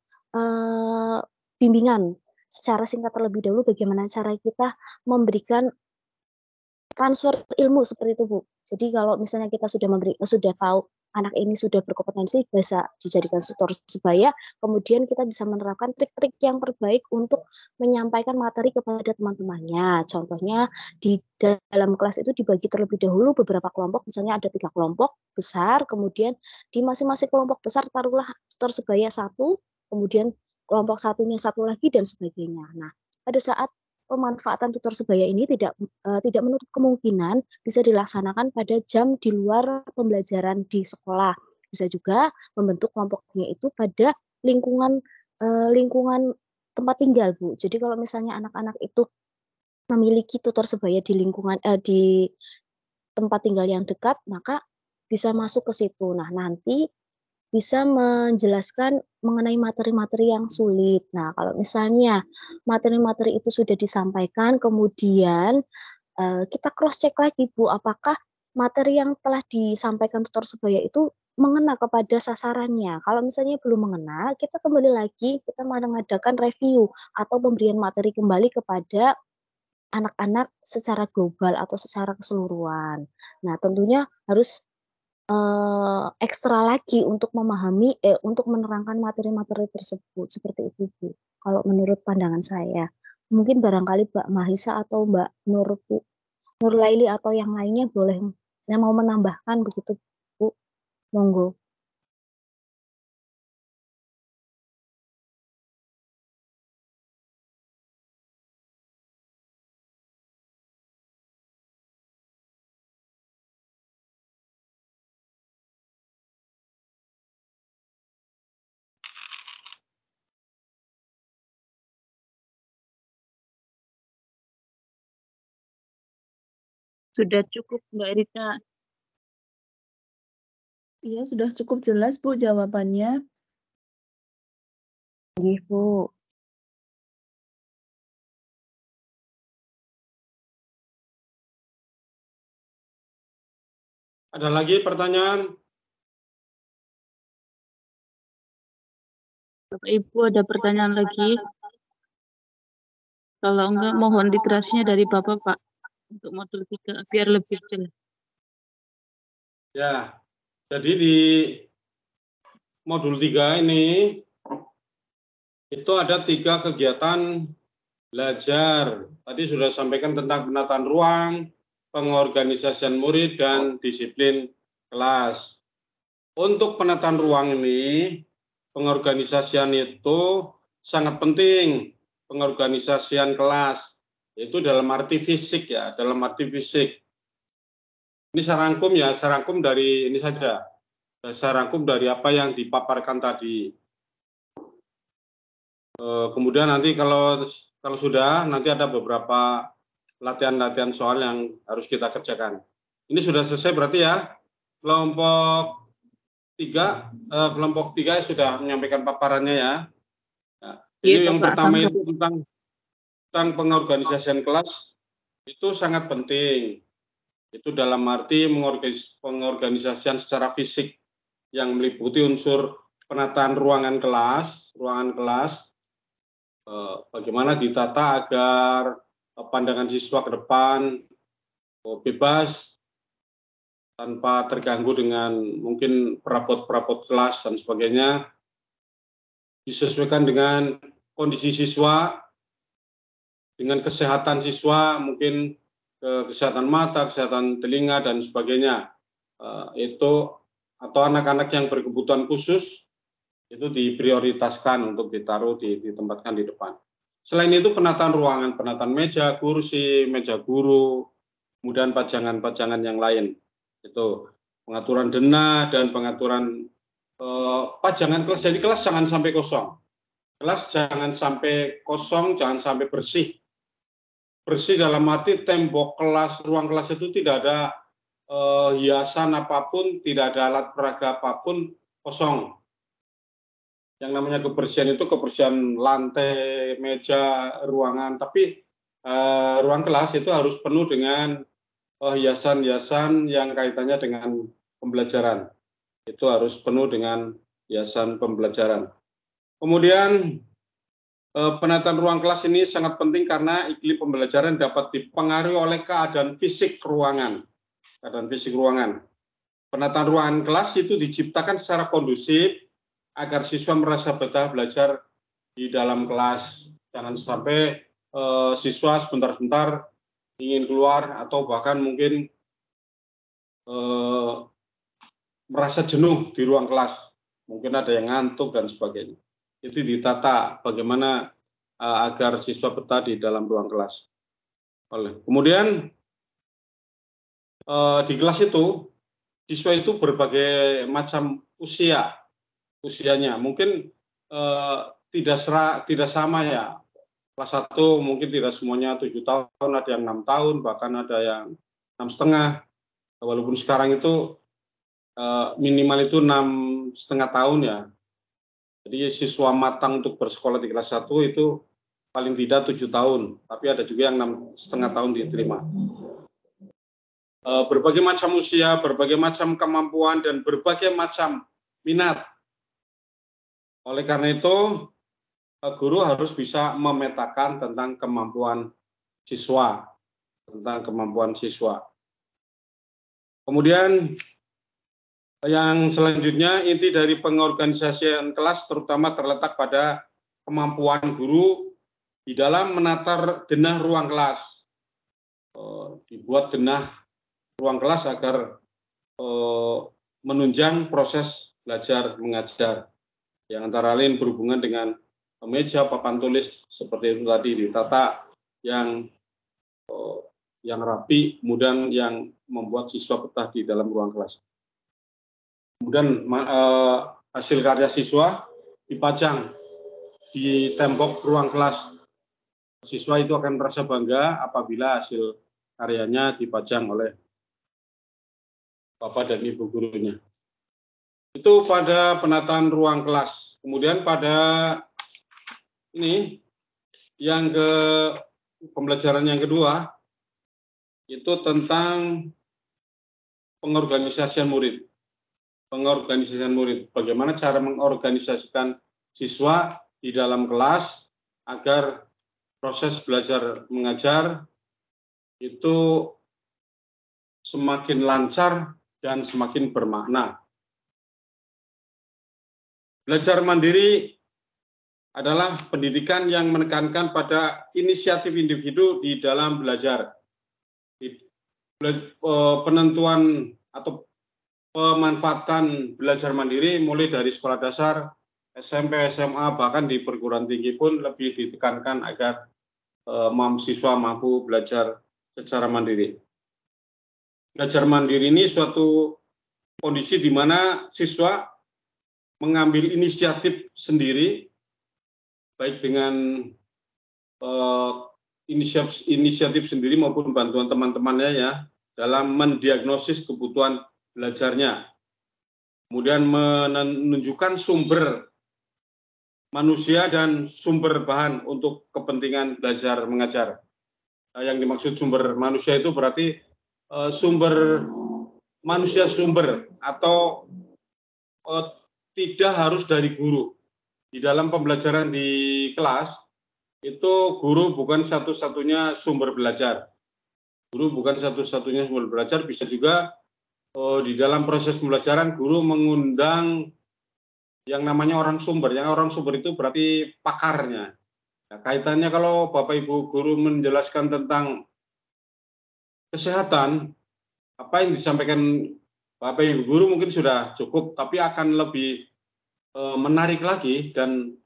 bimbingan secara singkat terlebih dahulu bagaimana cara kita memberikan transfer ilmu seperti itu Bu. Jadi kalau misalnya kita sudah tahu anak ini sudah berkompetensi bisa dijadikan tutor sebaya, kemudian kita bisa menerapkan trik-trik yang terbaik untuk menyampaikan materi kepada teman-temannya. Contohnya di dalam kelas itu dibagi terlebih dahulu beberapa kelompok, misalnya ada 3 kelompok besar, kemudian di masing-masing kelompok besar taruhlah tutor sebaya 1, kemudian kelompok satunya 1 lagi dan sebagainya. Nah, pada saat pemanfaatan tutor sebaya ini tidak menutup kemungkinan bisa dilaksanakan pada jam di luar pembelajaran di sekolah. Bisa juga membentuk kelompoknya itu pada lingkungan tempat tinggal, Bu. Jadi kalau misalnya anak-anak itu memiliki tutor sebaya di lingkungan di tempat tinggal yang dekat, maka bisa masuk ke situ. Nah, nanti bisa menjelaskan mengenai materi-materi yang sulit. Nah, kalau misalnya materi-materi itu sudah disampaikan, kemudian kita cross-check lagi, Bu, apakah materi yang telah disampaikan tutor sebaya itu mengena kepada sasarannya. Kalau misalnya belum mengena, kita kembali lagi, kita mengadakan review atau pemberian materi kembali kepada anak-anak secara global atau secara keseluruhan. Nah, tentunya harus ekstra lagi untuk memahami untuk menerangkan materi-materi tersebut, seperti itu Bu, kalau menurut pandangan saya. Mungkin barangkali Mbak Mahisa atau Mbak Nurlaili atau yang lainnya boleh yang mau menambahkan begitu Bu, monggo. Sudah cukup, Mbak Rita. Iya, sudah cukup jelas, Bu, jawabannya. Nggih, Bu. Ada lagi pertanyaan? Bapak Ibu ada pertanyaan lagi? Kalau enggak, mohon literasinya dari Bapak, Pak. Untuk modul 3, biar lebih jelas. Ya, jadi di modul 3 ini, itu ada 3 kegiatan belajar. Tadi sudah sampaikan tentang penataan ruang, pengorganisasian murid, dan disiplin kelas. Untuk penataan ruang ini, pengorganisasian itu sangat penting, pengorganisasian kelas, yaitu dalam arti fisik ya, dalam arti fisik. Ini saya rangkum ya, saya rangkum dari ini saja. Saya rangkum dari apa yang dipaparkan tadi. Kemudian nanti kalau sudah, nanti ada beberapa latihan-latihan soal yang harus kita kerjakan. Ini sudah selesai berarti ya. Kelompok 3 sudah menyampaikan paparannya ya. Nah, ini yang pertama itu tentang pengorganisasian kelas, itu sangat penting. Itu dalam arti pengorganisasian secara fisik yang meliputi unsur penataan ruangan kelas, bagaimana ditata agar pandangan siswa ke depan bebas, tanpa terganggu dengan mungkin perabot-perabot kelas dan sebagainya, disesuaikan dengan kondisi siswa, dengan kesehatan siswa, mungkin kesehatan mata, kesehatan telinga, dan sebagainya. Itu atau anak-anak yang berkebutuhan khusus, itu diprioritaskan untuk ditempatkan di depan. Selain itu penataan ruangan, penataan meja, kursi, meja guru, kemudian pajangan-pajangan yang lain. Itu pengaturan denah dan pengaturan pajangan kelas. Jadi kelas jangan sampai kosong. Kelas jangan sampai kosong, jangan sampai bersih. Bersih dalam arti tembok kelas, ruang kelas itu tidak ada hiasan apapun, tidak ada alat peraga apapun, kosong. Yang namanya kebersihan itu kebersihan lantai, meja, ruangan. Tapi ruang kelas itu harus penuh dengan hiasan-hiasan yang kaitannya dengan pembelajaran. Itu harus penuh dengan hiasan pembelajaran. Kemudian penataan ruang kelas ini sangat penting karena iklim pembelajaran dapat dipengaruhi oleh keadaan fisik ruangan. Penataan ruangan kelas itu diciptakan secara kondusif agar siswa merasa betah belajar di dalam kelas. Jangan sampai siswa sebentar-sebentar ingin keluar atau bahkan mungkin merasa jenuh di ruang kelas. Mungkin ada yang ngantuk dan sebagainya. Itu ditata bagaimana agar siswa betah di dalam ruang kelas. Kemudian di kelas itu, siswa itu berbagai macam usianya. Mungkin tidak sama ya. Kelas 1 mungkin tidak semuanya 7 tahun, ada yang 6 tahun, bahkan ada yang 6,5. Walaupun sekarang itu minimal itu 6,5 tahun ya. Jadi siswa matang untuk bersekolah di kelas 1 itu paling tidak 7 tahun, tapi ada juga yang 6,5 tahun diterima. Berbagai macam usia, berbagai macam kemampuan, dan berbagai macam minat. Oleh karena itu, guru harus bisa memetakan tentang kemampuan siswa. Kemudian yang selanjutnya, inti dari pengorganisasian kelas terutama terletak pada kemampuan guru di dalam menata denah ruang kelas. Dibuat denah ruang kelas agar menunjang proses belajar mengajar, yang antara lain berhubungan dengan meja, papan tulis seperti itu tadi, ditata yang rapi, kemudian yang membuat siswa betah di dalam ruang kelas. Kemudian hasil karya siswa dipajang di tembok ruang kelas. Siswa itu akan merasa bangga apabila hasil karyanya dipajang oleh Bapak dan Ibu gurunya. Itu pada penataan ruang kelas. Kemudian pada ini yang ke pembelajaran yang kedua itu tentang pengorganisasian murid. Pengorganisasian murid. Bagaimana cara mengorganisasikan siswa di dalam kelas agar proses belajar mengajar itu semakin lancar dan semakin bermakna. Belajar mandiri adalah pendidikan yang menekankan pada inisiatif individu di dalam belajar. Penentuan atau pemanfaatan belajar mandiri mulai dari sekolah dasar, SMP, SMA, bahkan di perguruan tinggi pun lebih ditekankan agar siswa mampu belajar secara mandiri. Belajar mandiri ini suatu kondisi di mana siswa mengambil inisiatif sendiri, baik dengan inisiatif sendiri maupun bantuan teman-temannya ya, dalam mendiagnosis kebutuhan belajarnya. Kemudian menunjukkan sumber manusia dan sumber bahan untuk kepentingan belajar mengajar. Yang dimaksud sumber manusia itu berarti sumber manusia sumber atau tidak harus dari guru. Di dalam pembelajaran di kelas itu guru bukan satu-satunya sumber belajar. Guru bukan satu-satunya sumber belajar, bisa juga di dalam proses pembelajaran guru mengundang yang namanya orang sumber. Yang orang sumber itu berarti pakarnya. Nah, kaitannya kalau Bapak Ibu guru menjelaskan tentang kesehatan, apa yang disampaikan Bapak Ibu guru mungkin sudah cukup, tapi akan lebih menarik lagi dan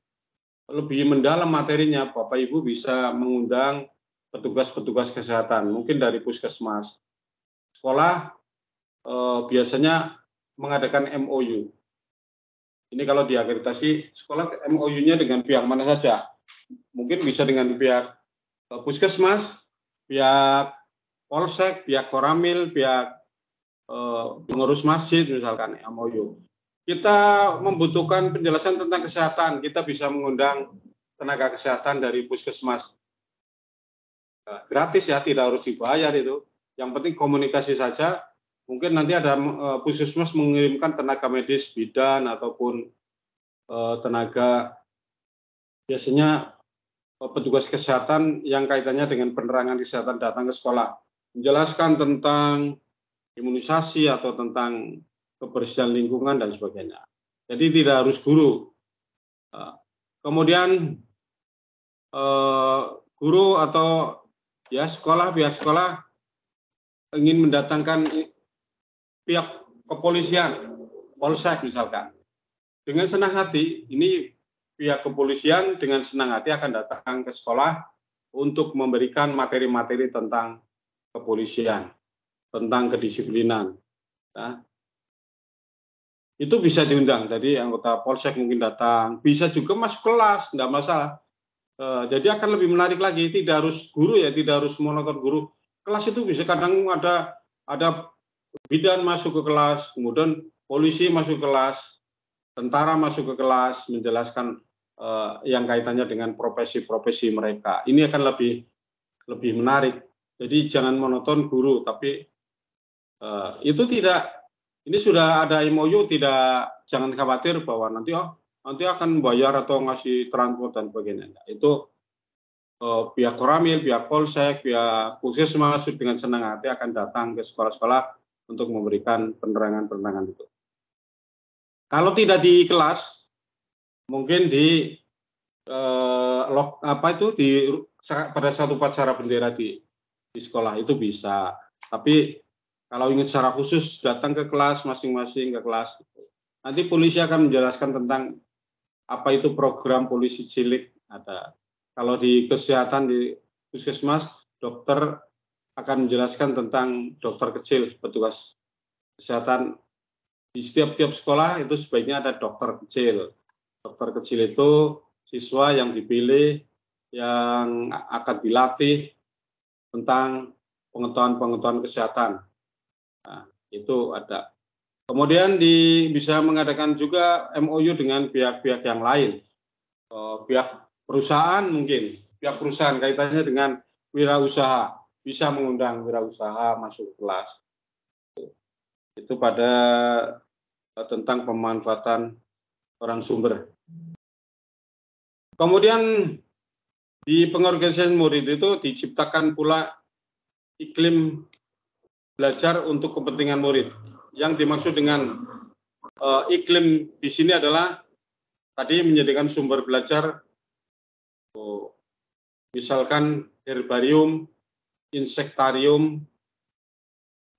lebih mendalam materinya. Bapak Ibu bisa mengundang petugas-petugas kesehatan, mungkin dari puskesmas. Sekolah biasanya mengadakan MOU. Ini kalau diakreditasi sekolah MOU-nya dengan pihak mana saja. Mungkin bisa dengan pihak puskesmas, pihak polsek, pihak koramil, pihak pengurus masjid misalkan MOU. Kita membutuhkan penjelasan tentang kesehatan, kita bisa mengundang tenaga kesehatan dari puskesmas. Gratis ya, tidak harus dibayar itu. Yang penting komunikasi saja. Mungkin nanti ada puskesmas mengirimkan tenaga medis bidan ataupun tenaga biasanya petugas kesehatan yang kaitannya dengan penerangan kesehatan datang ke sekolah, menjelaskan tentang imunisasi atau tentang kebersihan lingkungan dan sebagainya. Jadi tidak harus guru. Kemudian guru atau ya pihak sekolah ingin mendatangkan pihak kepolisian, polsek misalkan. Dengan senang hati, ini pihak kepolisian dengan senang hati akan datang ke sekolah untuk memberikan materi-materi tentang kepolisian, tentang kedisiplinan. Nah, itu bisa diundang. Tadi anggota polsek mungkin datang, bisa juga masuk kelas, tidak masalah. Jadi akan lebih menarik lagi, tidak harus guru ya, tidak harus monoton guru. Kelas itu bisa kadang ada bidan masuk ke kelas, kemudian polisi masuk ke kelas, tentara masuk ke kelas, menjelaskan yang kaitannya dengan profesi-profesi mereka. Ini akan lebih menarik. Jadi jangan monoton guru, tapi itu tidak. Ini sudah ada MOU, jangan khawatir bahwa nanti akan bayar atau ngasih transport dan sebagainya. Itu pihak koramil, pihak polsek, pihak puskesmas dengan senang hati akan datang ke sekolah-sekolah untuk memberikan penerangan itu. Kalau tidak di kelas, mungkin pada satu upacara bendera di sekolah itu bisa. Tapi kalau ingin secara khusus datang ke kelas masing-masing ke kelas, nanti polisi akan menjelaskan tentang apa itu program polisi cilik ada. Kalau di kesehatan di puskesmas, dokter akan menjelaskan tentang dokter kecil, petugas kesehatan. Di setiap sekolah itu sebaiknya ada dokter kecil. Dokter kecil itu siswa yang dipilih, yang akan dilatih tentang pengetahuan kesehatan. Nah, itu ada. Kemudian bisa mengadakan juga MOU dengan pihak-pihak yang lain, pihak perusahaan mungkin, pihak perusahaan kaitannya dengan wirausaha, bisa mengundang wirausaha masuk kelas. Itu pada tentang pemanfaatan orang sumber. Kemudian di pengorganisasian murid itu diciptakan pula iklim belajar untuk kepentingan murid. Yang dimaksud dengan iklim di sini adalah tadi menyediakan sumber belajar, misalkan herbarium, insektarium,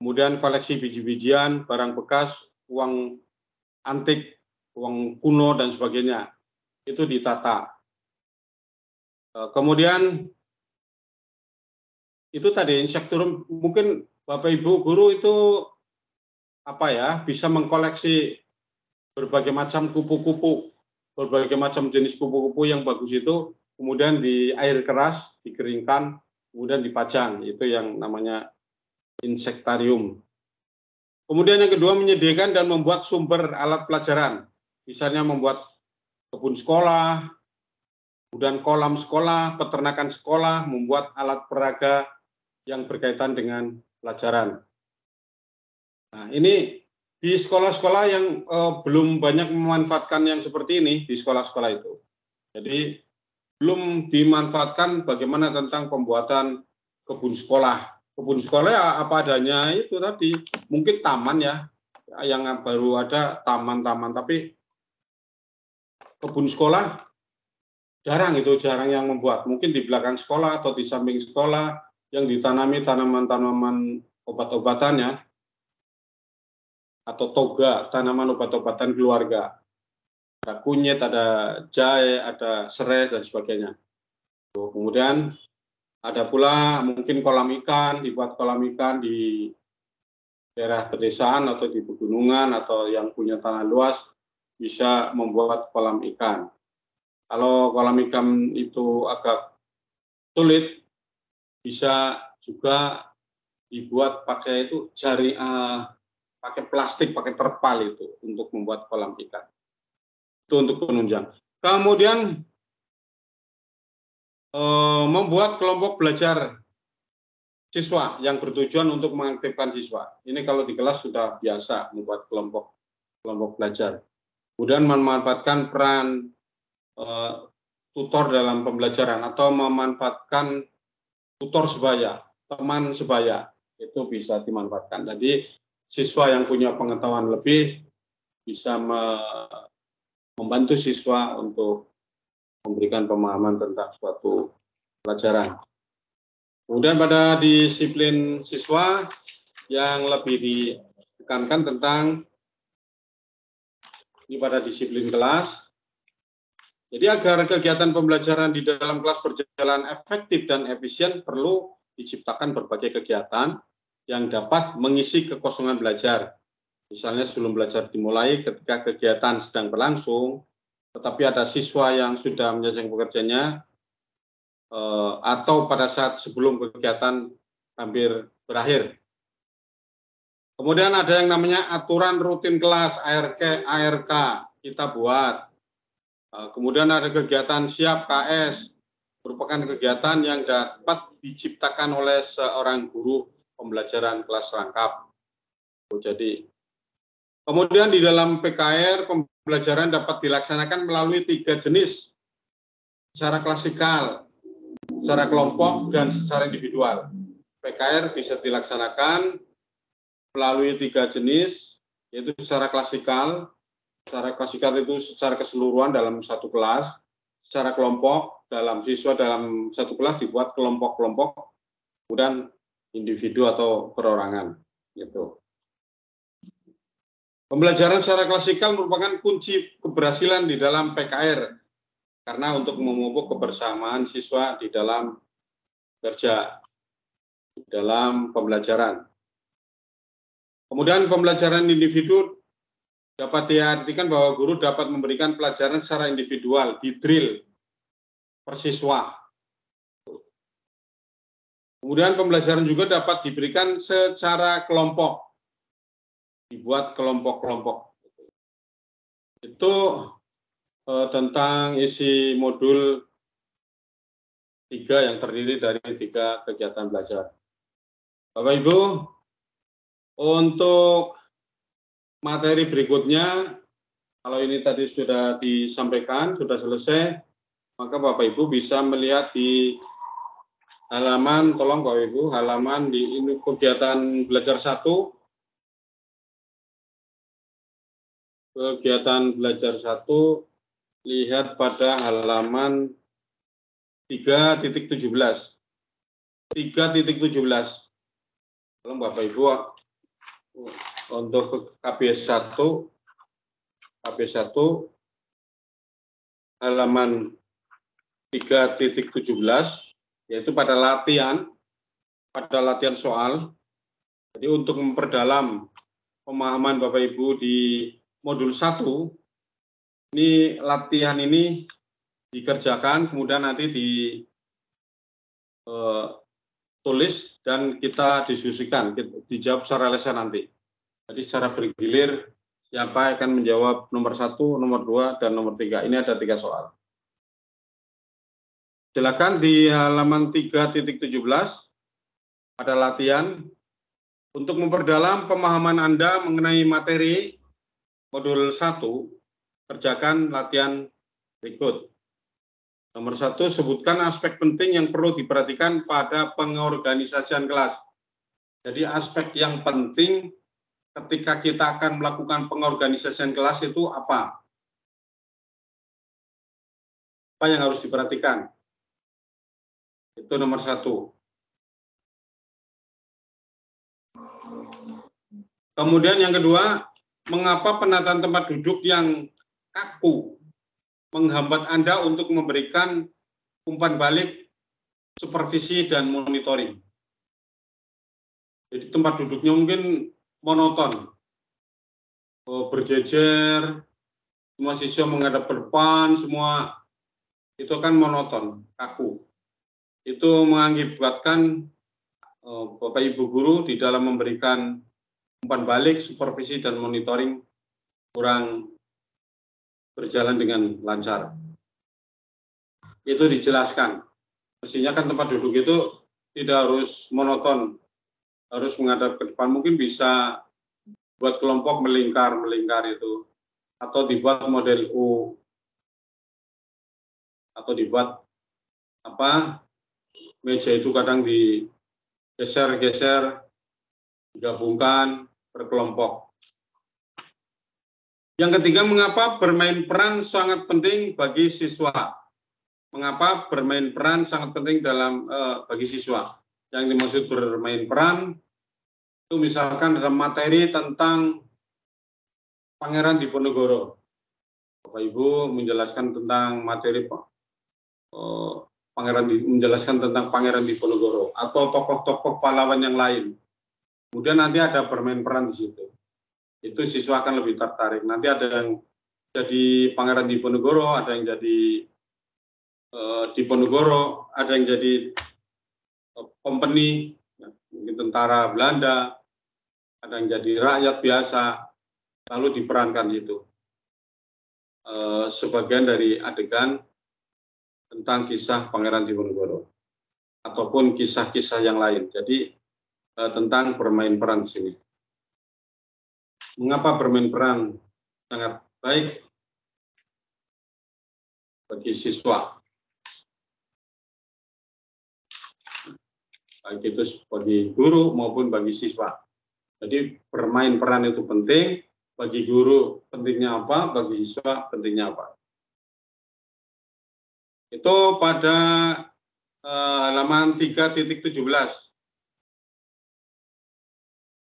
kemudian koleksi biji-bijian, barang bekas, uang antik, uang kuno, dan sebagainya. Itu ditata. Kemudian itu tadi insektorum, mungkin Bapak Ibu guru itu bisa mengkoleksi berbagai macam kupu-kupu, berbagai macam jenis kupu-kupu yang bagus itu, kemudian di air keras dikeringkan, kemudian dipajang, itu yang namanya insektarium. Kemudian yang kedua, menyediakan dan membuat sumber alat pelajaran, misalnya membuat kebun sekolah, kemudian kolam sekolah, peternakan sekolah, membuat alat peraga yang berkaitan dengan pelajaran. Nah, ini di sekolah-sekolah yang belum banyak memanfaatkan yang seperti ini di sekolah-sekolah itu. Jadi belum dimanfaatkan bagaimana tentang pembuatan kebun sekolah. Kebun sekolah ya apa adanya itu tadi. Mungkin taman ya, yang baru ada taman-taman, tapi kebun sekolah jarang yang membuat. Mungkin di belakang sekolah atau di samping sekolah yang ditanami tanaman-tanaman obat-obatan ya, atau toga, tanaman obat-obatan keluarga. Ada kunyit, ada jahe, ada serai, dan sebagainya. Kemudian ada pula mungkin kolam ikan, dibuat kolam ikan di daerah pedesaan atau di pegunungan atau yang punya tanah luas bisa membuat kolam ikan. Kalau kolam ikan itu agak sulit, bisa juga dibuat pakai itu pakai plastik, pakai terpal itu untuk membuat kolam ikan. Itu untuk penunjang. Kemudian membuat kelompok belajar siswa yang bertujuan untuk mengaktifkan siswa. Ini kalau di kelas sudah biasa membuat kelompok belajar. Kemudian memanfaatkan peran tutor dalam pembelajaran atau memanfaatkan tutor sebaya, teman sebaya, itu bisa dimanfaatkan. Jadi siswa yang punya pengetahuan lebih bisa membantu siswa untuk memberikan pemahaman tentang suatu pelajaran. Kemudian pada disiplin siswa yang lebih ditekankan tentang ini pada disiplin kelas. Jadi agar kegiatan pembelajaran di dalam kelas berjalan efektif dan efisien perlu diciptakan berbagai kegiatan yang dapat mengisi kekosongan belajar. Misalnya sebelum belajar dimulai, ketika kegiatan sedang berlangsung, tetapi ada siswa yang sudah menyelesaikan pekerjaannya, atau pada saat sebelum kegiatan hampir berakhir. Kemudian ada yang namanya aturan rutin kelas, ARK, kita buat. Kemudian ada kegiatan siap KS, merupakan kegiatan yang dapat diciptakan oleh seorang guru pembelajaran kelas rangkap. Jadi, kemudian di dalam PKR pembelajaran dapat dilaksanakan melalui 3 jenis, secara klasikal, secara kelompok, dan secara individual. PKR bisa dilaksanakan melalui 3 jenis, yaitu secara klasikal. Secara klasikal itu secara keseluruhan dalam satu kelas, secara kelompok dalam siswa dalam satu kelas dibuat kelompok-kelompok, kemudian individu atau perorangan. Gitu. Pembelajaran secara klasikal merupakan kunci keberhasilan di dalam PKR, karena untuk memupuk kebersamaan siswa di dalam kerja, di dalam pembelajaran. Kemudian pembelajaran individu dapat diartikan bahwa guru dapat memberikan pelajaran secara individual, di drill per siswa. Kemudian pembelajaran juga dapat diberikan secara kelompok, dibuat kelompok-kelompok. Itu tentang isi modul 3 yang terdiri dari 3 kegiatan belajar. Bapak Ibu, untuk materi berikutnya, kalau ini tadi sudah disampaikan, sudah selesai, maka Bapak Ibu bisa melihat di halaman, tolong Bapak Ibu, halaman di ini kegiatan belajar 1. Kegiatan belajar 1, lihat pada halaman 3.17. 3.17. Tolong Bapak Ibu, untuk KBS 1 halaman 3.17, yaitu pada latihan soal. Jadi untuk memperdalam pemahaman Bapak Ibu di modul 1, ini latihan ini dikerjakan, kemudian nanti ditulis dan kita diskusikan, dijawab secara lesan nanti. Jadi secara bergilir, siapa akan menjawab nomor 1, nomor 2, dan nomor 3. Ini ada 3 soal. Silakan di halaman 3.17 ada latihan untuk memperdalam pemahaman Anda mengenai materi modul 1, kerjakan latihan berikut. Nomor 1, sebutkan aspek penting yang perlu diperhatikan pada pengorganisasian kelas. Jadi aspek yang penting ketika kita akan melakukan pengorganisasian kelas itu apa? Apa yang harus diperhatikan? Itu nomor 1. Kemudian yang kedua, mengapa penataan tempat duduk yang kaku menghambat Anda untuk memberikan umpan balik, supervisi, dan monitoring? Jadi tempat duduknya mungkin monoton, berjejer, semua siswa menghadap ke depan, semua itu kan monoton, kaku. Itu mengakibatkan Bapak Ibu guru di dalam memberikan umpan balik, supervisi, dan monitoring kurang berjalan dengan lancar. Itu dijelaskan. Mestinya kan tempat duduk itu tidak harus monoton, harus menghadap ke depan. Mungkin bisa buat kelompok melingkar itu, atau dibuat model U, atau dibuat meja itu kadang digeser-geser, digabungkan berkelompok. Yang ketiga, mengapa bermain peran sangat penting bagi siswa? Mengapa bermain peran sangat penting bagi siswa? Yang dimaksud bermain peran itu misalkan dalam materi tentang Pangeran Diponegoro. Bapak Ibu menjelaskan tentang materi menjelaskan tentang Pangeran Diponegoro atau tokoh-tokoh pahlawan yang lain. Kemudian nanti ada bermain peran di situ. Itu siswa akan lebih tertarik. Nanti ada yang jadi Pangeran Diponegoro, ada yang jadi Diponegoro, ada yang jadi company, mungkin tentara Belanda, ada yang jadi rakyat biasa, lalu diperankan itu. Sebagian dari adegan tentang kisah Pangeran Diponegoro ataupun kisah-kisah yang lain. Jadi tentang bermain peran di sini. Mengapa bermain peran sangat baik bagi siswa? Baik itu bagi guru maupun bagi siswa. Jadi bermain peran itu penting, bagi guru pentingnya apa, bagi siswa pentingnya apa. Itu pada halaman 3.17.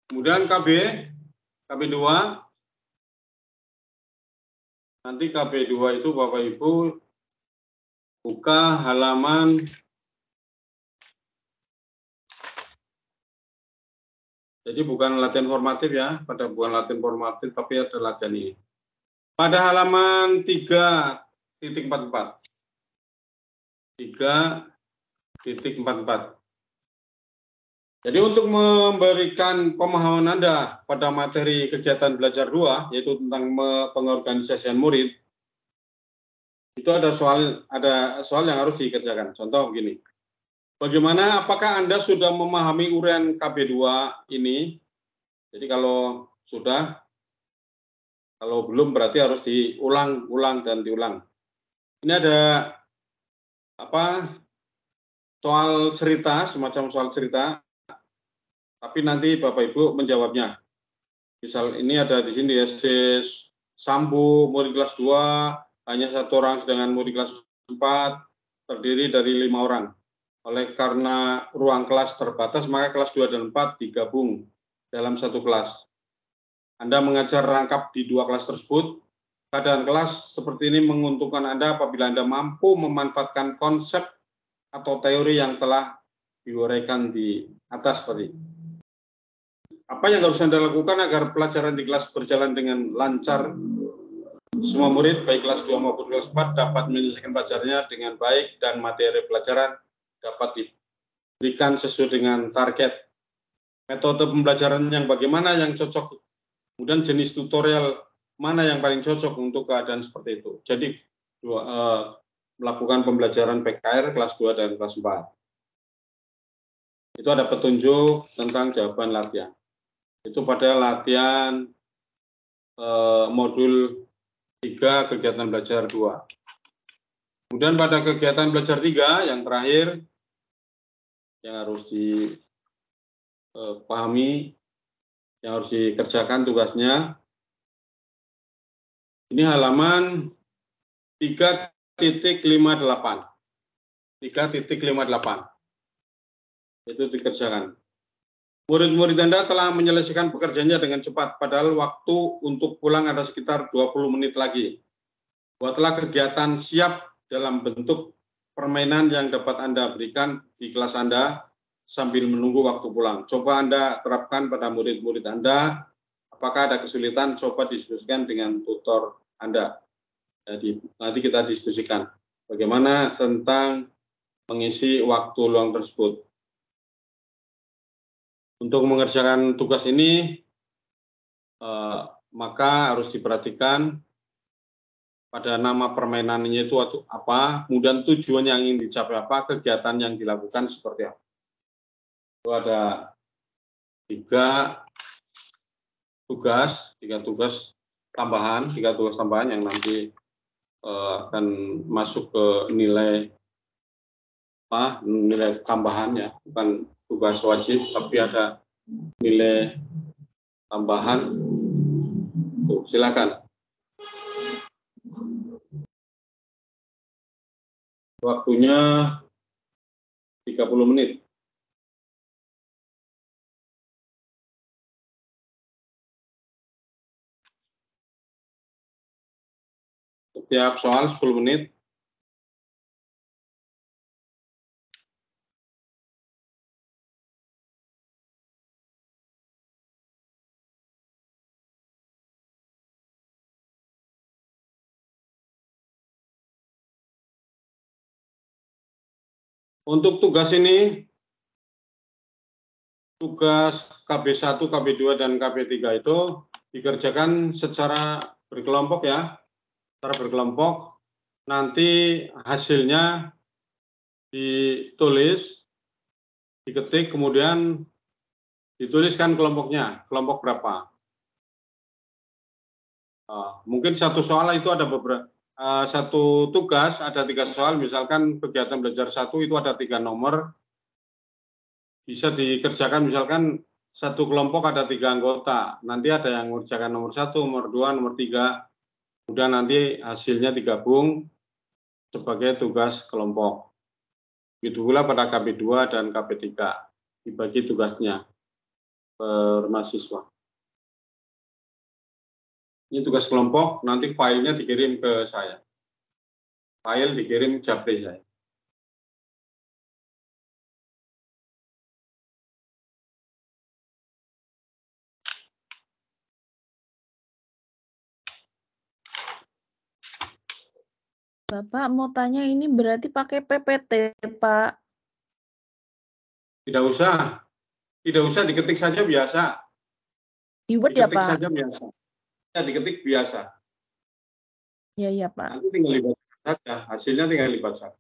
Kemudian KB2. Nanti KB2 itu Bapak Ibu buka halaman jadi bukan latihan formatif ya, bukan latihan formatif tapi ada latihan ini. Pada halaman 3.44. 3.44. Jadi untuk memberikan pemahaman Anda pada materi kegiatan belajar 2, yaitu tentang pengorganisasian murid, itu ada soal yang harus dikerjakan. Contoh begini. Bagaimana, apakah Anda sudah memahami uraian KB2 ini? Jadi kalau sudah, kalau belum berarti harus diulang dan diulang. Ini ada soal cerita, semacam soal cerita, tapi nanti Bapak Ibu menjawabnya. Misal ini ada di sini SD Sambu, murid kelas 2, hanya 1 orang, sedangkan murid kelas 4 terdiri dari 5 orang. Oleh karena ruang kelas terbatas, maka kelas 2 dan 4 digabung dalam satu kelas. Anda mengajar rangkap di 2 kelas tersebut. Keadaan kelas seperti ini menguntungkan Anda apabila Anda mampu memanfaatkan konsep atau teori yang telah diuraikan di atas tadi. Apa yang harus Anda lakukan agar pelajaran di kelas berjalan dengan lancar? Semua murid, baik kelas 2 maupun kelas 4, dapat menyelesaikan pelajarannya dengan baik dan materi pelajaran dapat diberikan sesuai dengan target. Metode pembelajaran yang bagaimana yang cocok, kemudian jenis tutorial mana yang paling cocok untuk keadaan seperti itu. Jadi melakukan pembelajaran PKR kelas 2 dan kelas 4. Itu ada petunjuk tentang jawaban latihan. Itu pada latihan modul 3 kegiatan belajar 2. Kemudian pada kegiatan belajar 3 yang terakhir, yang harus dipahami, yang harus dikerjakan tugasnya. Ini halaman 3.58. 3.58. Itu dikerjakan. Murid-murid Anda telah menyelesaikan pekerjaannya dengan cepat, padahal waktu untuk pulang ada sekitar 20 menit lagi. Buatlah kegiatan siap dalam bentuk permainan yang dapat Anda berikan di kelas Anda sambil menunggu waktu pulang. Coba Anda terapkan pada murid-murid Anda. Apakah ada kesulitan? Coba diskusikan dengan tutor Anda. Jadi nanti kita diskusikan bagaimana tentang mengisi waktu luang tersebut. Untuk mengerjakan tugas ini, maka harus diperhatikan pada nama permainannya itu apa, kemudian tujuan yang ingin dicapai apa, kegiatan yang dilakukan seperti apa. Itu ada 3 tugas tambahan yang nanti akan masuk ke nilai tambahannya, bukan tugas wajib, tapi ada nilai tambahan. Tuh, silakan. Waktunya 30 menit. Setiap soal 10 menit. Untuk tugas ini, tugas KB1, KB2, dan KB3 itu dikerjakan secara berkelompok ya. Secara berkelompok, nanti hasilnya ditulis, diketik, kemudian dituliskan kelompoknya, kelompok berapa. Mungkin satu soal itu ada beberapa. Satu tugas ada 3 soal, misalkan kegiatan belajar 1 itu ada 3 nomor, bisa dikerjakan misalkan satu kelompok ada 3 anggota, nanti ada yang mengerjakan nomor 1, nomor 2, nomor 3, kemudian nanti hasilnya digabung sebagai tugas kelompok. Begitu pula pada KB2 dan KB3, dibagi tugasnya per mahasiswa. Ini tugas kelompok, nanti filenya dikirim ke saya. File dikirim Japri saya. Bapak mau tanya ini berarti pakai PPT, Pak? Tidak usah. Tidak usah diketik saja biasa. Di Word ya, Diketik Pak? saja biasa. Ya, diketik biasa. Iya, Pak. Nanti tinggal libat saja. Hasilnya tinggal libat saja.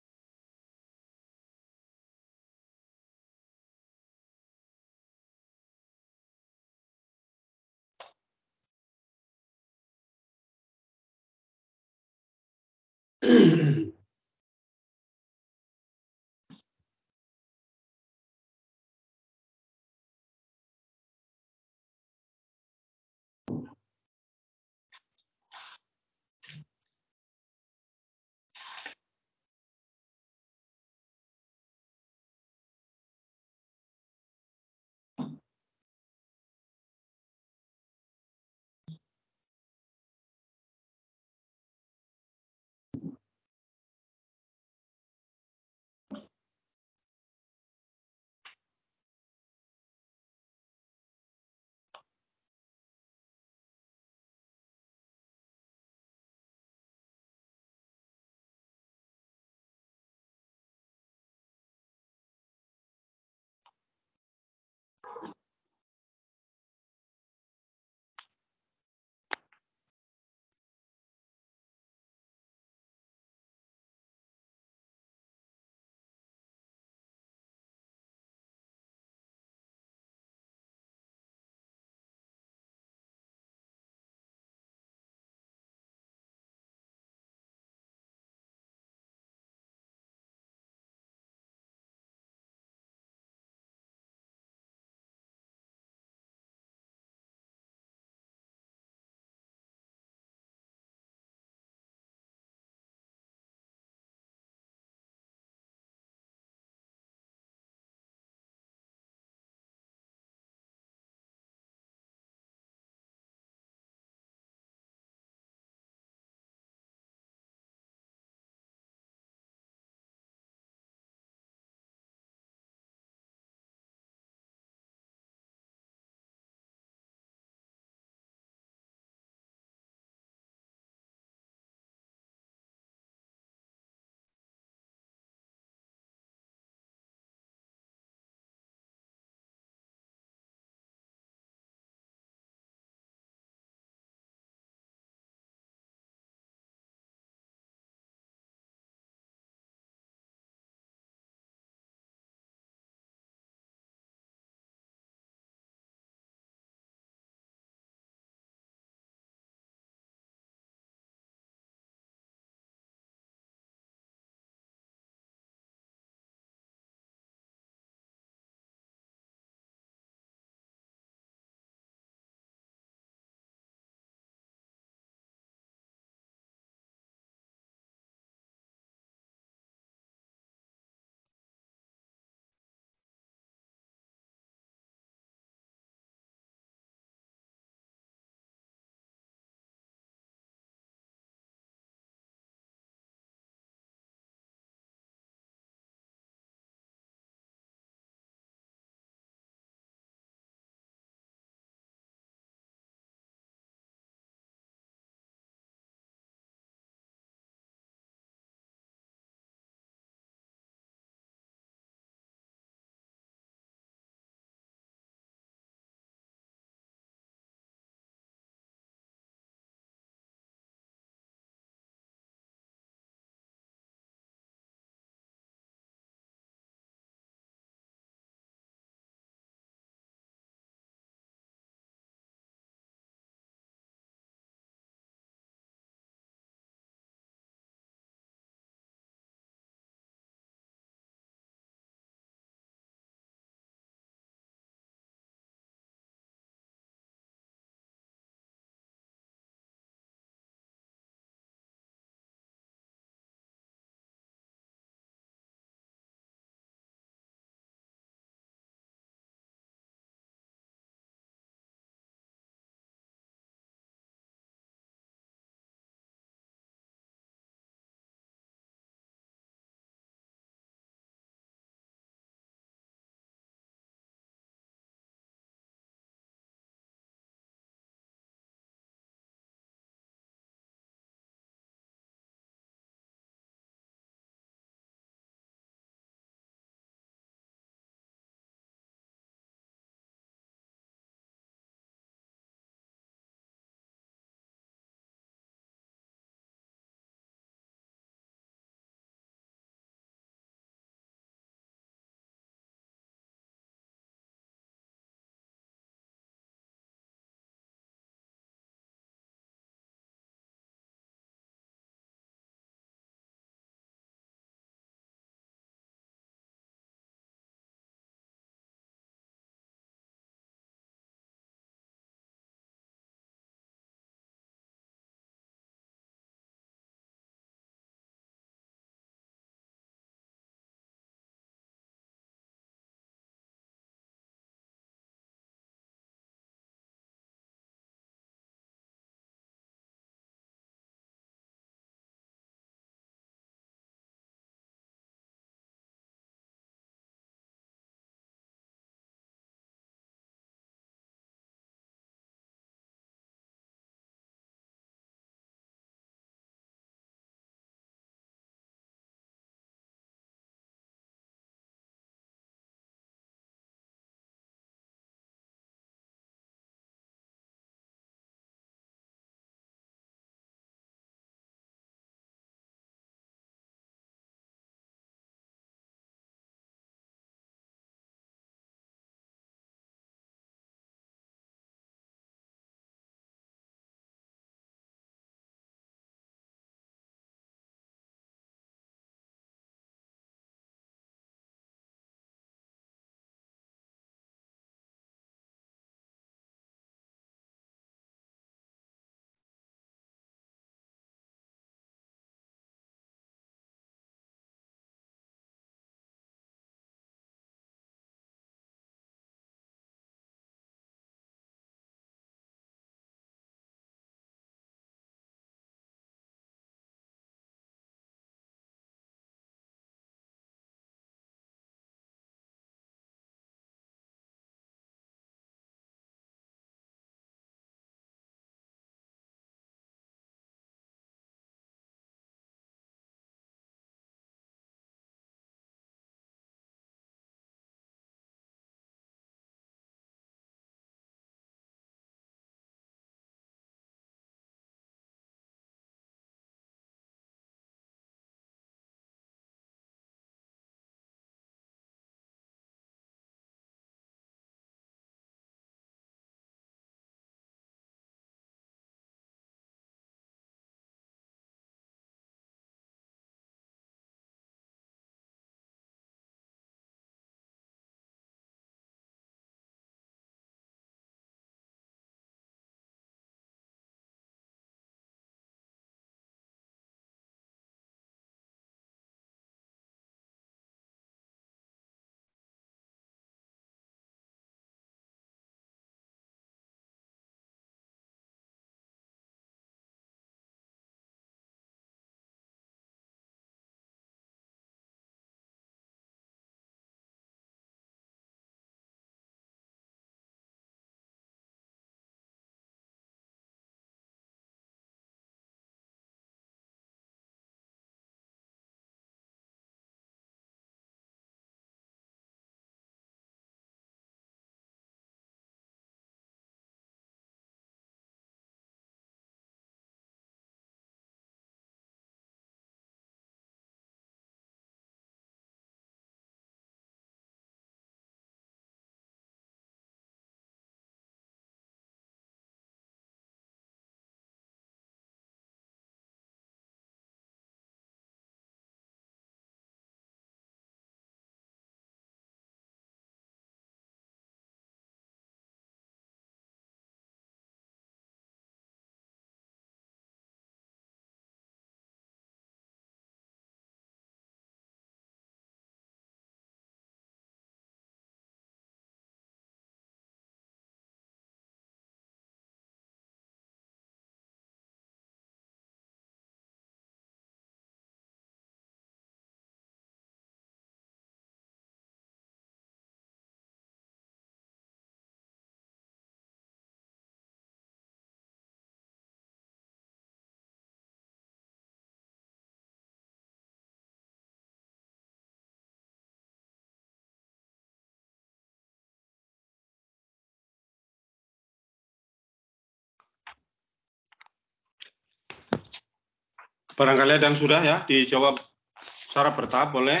Barangkali ada yang sudah ya dijawab secara bertahap boleh.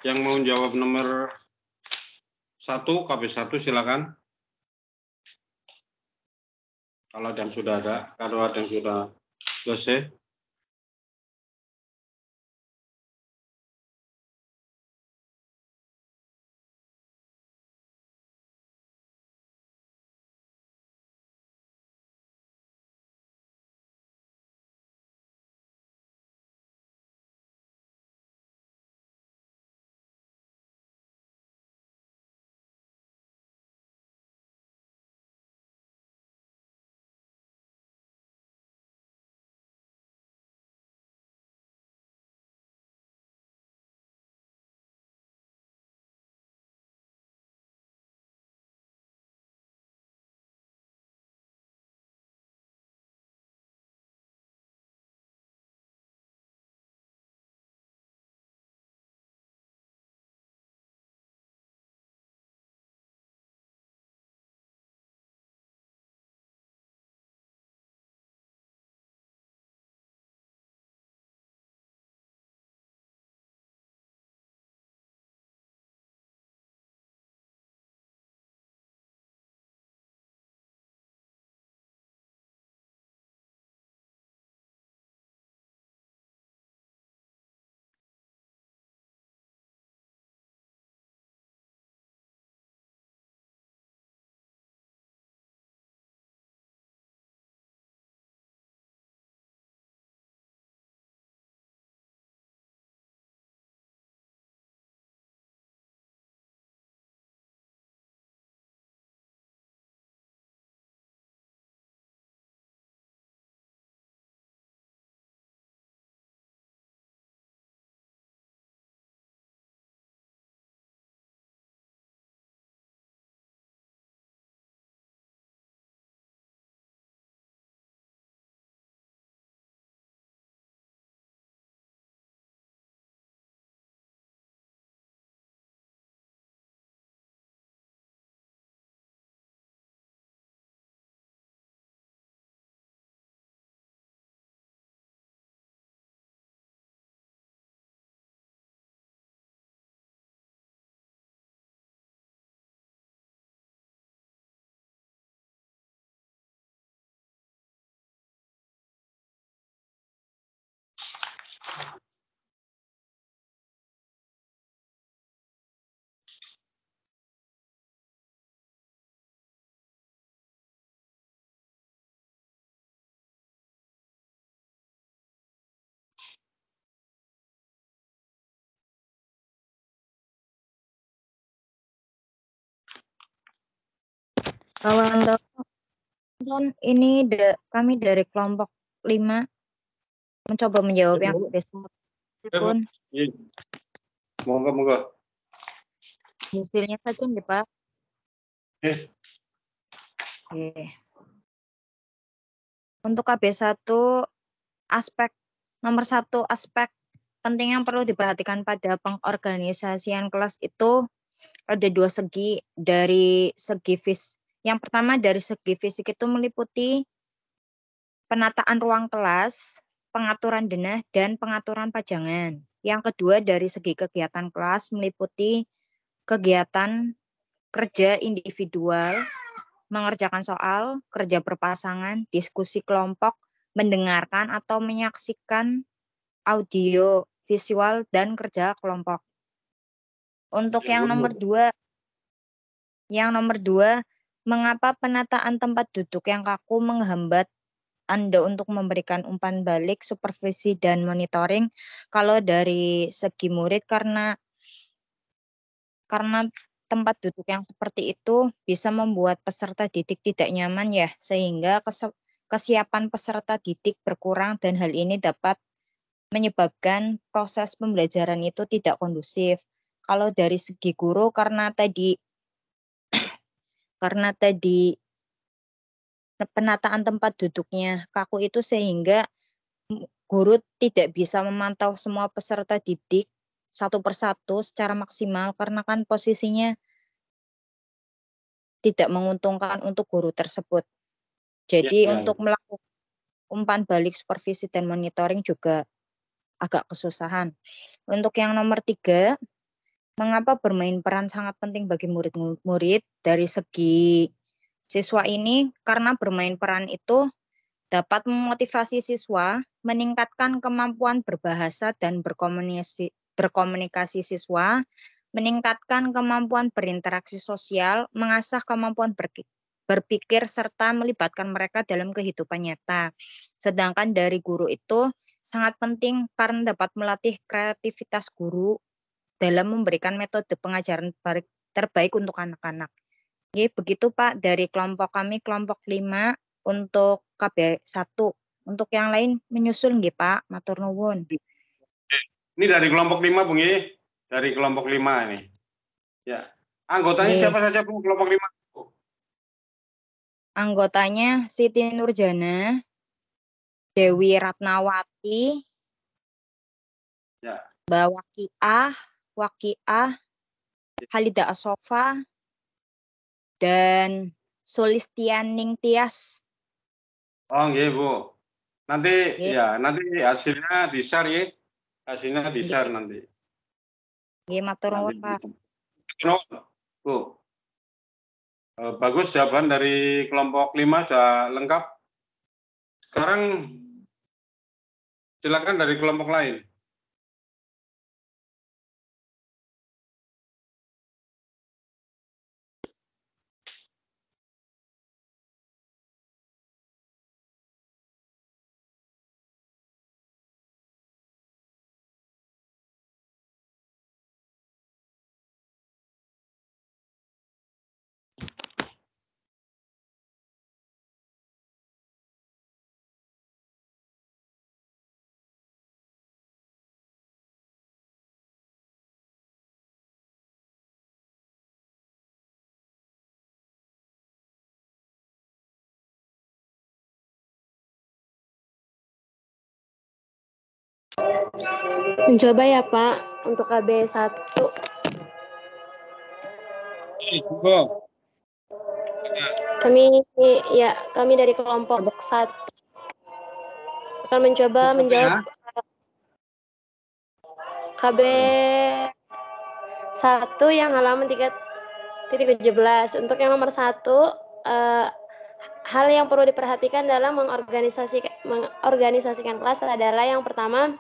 Yang mau jawab nomor 1, KB1 silakan. Kalau ada yang sudah ada, kalau ada yang sudah selesai. Kawan-kawan, ini kami dari kelompok 5 mencoba menjawab yang besok pun Monggo. hasilnya saja nih Pak. Oke. Untuk KB1 nomor 1 aspek penting yang perlu diperhatikan pada pengorganisasian kelas itu ada 2 segi. Dari segi yang pertama dari segi fisik itu meliputi penataan ruang kelas, pengaturan denah, dan pengaturan pajangan. Yang kedua dari segi kegiatan kelas meliputi kegiatan kerja individual, mengerjakan soal, kerja berpasangan, diskusi kelompok, mendengarkan atau menyaksikan audio, visual, dan kerja kelompok. Untuk yang nomor 2, mengapa penataan tempat duduk yang kaku menghambat Anda untuk memberikan umpan balik, supervisi, dan monitoring? Kalau dari segi murid, karena tempat duduk yang seperti itu bisa membuat peserta didik tidak nyaman ya, sehingga kesiapan peserta didik berkurang dan hal ini dapat menyebabkan proses pembelajaran itu tidak kondusif. Kalau dari segi guru karena tadi penataan tempat duduknya kaku itu sehingga guru tidak bisa memantau semua peserta didik satu persatu secara maksimal karena kan posisinya tidak menguntungkan untuk guru tersebut. Jadi umpan balik, supervisi, dan monitoring juga agak kesusahan. Untuk yang nomor 3, mengapa bermain peran sangat penting bagi murid-murid dari segi siswa ini? Karena bermain peran itu dapat memotivasi siswa, meningkatkan kemampuan berbahasa dan berkomunikasi siswa, meningkatkan kemampuan berinteraksi sosial, mengasah kemampuan berpikir, serta melibatkan mereka dalam kehidupan nyata. Sedangkan dari guru itu sangat penting karena dapat melatih kreativitas guru dalam memberikan metode pengajaran terbaik untuk anak-anak. Oke, begitu Pak dari kelompok kami, kelompok 5 untuk KB1. Untuk yang lain menyusul nggih Pak, matur nuwun. Ini dari kelompok 5 Bung Ye, dari kelompok 5 ini. Ya. Anggotanya siapa saja Bung kelompok 5? Anggotanya Siti Nurjana, Dewi Ratnawati, ya. Mbak Wakiah, Halida Asofa, dan Sulistianing Tias. Oh nggih Bu. Nanti ya, nanti hasilnya di-share ya. Hasilnya di-share nanti. Nggih, matur nuwun Pak. Bu. Bagus jawaban dari kelompok 5 sudah lengkap. Sekarang silakan dari kelompok lain. Mencoba ya Pak untuk KB1. Kami dari kelompok 1 akan mencoba menjawab KB1 yang halaman 3.17. Untuk yang nomor 1, hal yang perlu diperhatikan dalam mengorganisasikan kelas adalah yang pertama,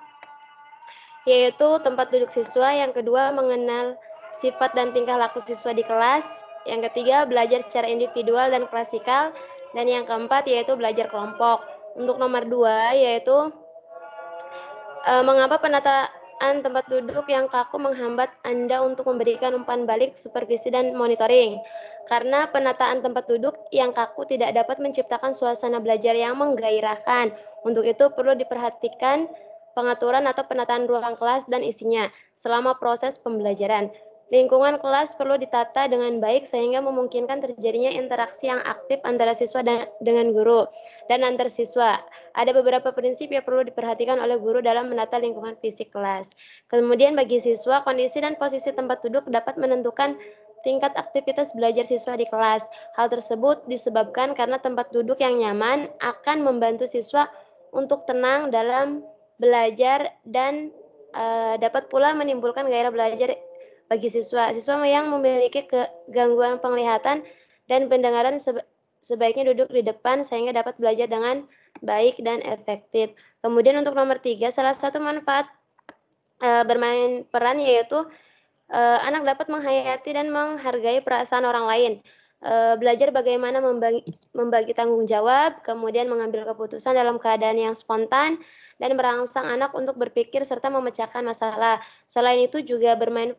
yaitu tempat duduk siswa, yang kedua mengenal sifat dan tingkah laku siswa di kelas, yang ketiga belajar secara individual dan klasikal, dan yang keempat yaitu belajar kelompok. Untuk nomor 2 yaitu mengapa penataan tempat duduk yang kaku menghambat Anda untuk memberikan umpan balik, supervisi, dan monitoring. Karena penataan tempat duduk yang kaku tidak dapat menciptakan suasana belajar yang menggairahkan. Untuk itu perlu diperhatikan pengaturan atau penataan ruang kelas dan isinya selama proses pembelajaran. Lingkungan kelas perlu ditata dengan baik sehingga memungkinkan terjadinya interaksi yang aktif antara siswa dengan guru dan antar siswa. Ada beberapa prinsip yang perlu diperhatikan oleh guru dalam menata lingkungan fisik kelas. Kemudian bagi siswa, kondisi dan posisi tempat duduk dapat menentukan tingkat aktivitas belajar siswa di kelas. Hal tersebut disebabkan karena tempat duduk yang nyaman akan membantu siswa untuk tenang dalam belajar dan dapat pula menimbulkan gairah belajar bagi siswa. Siswa yang memiliki gangguan penglihatan dan pendengaran sebaiknya duduk di depan sehingga dapat belajar dengan baik dan efektif. Kemudian untuk nomor 3, salah satu manfaat bermain peran yaitu anak dapat menghayati dan menghargai perasaan orang lain. Belajar bagaimana membagi tanggung jawab, kemudian mengambil keputusan dalam keadaan yang spontan, dan merangsang anak untuk berpikir serta memecahkan masalah. Selain itu juga bermain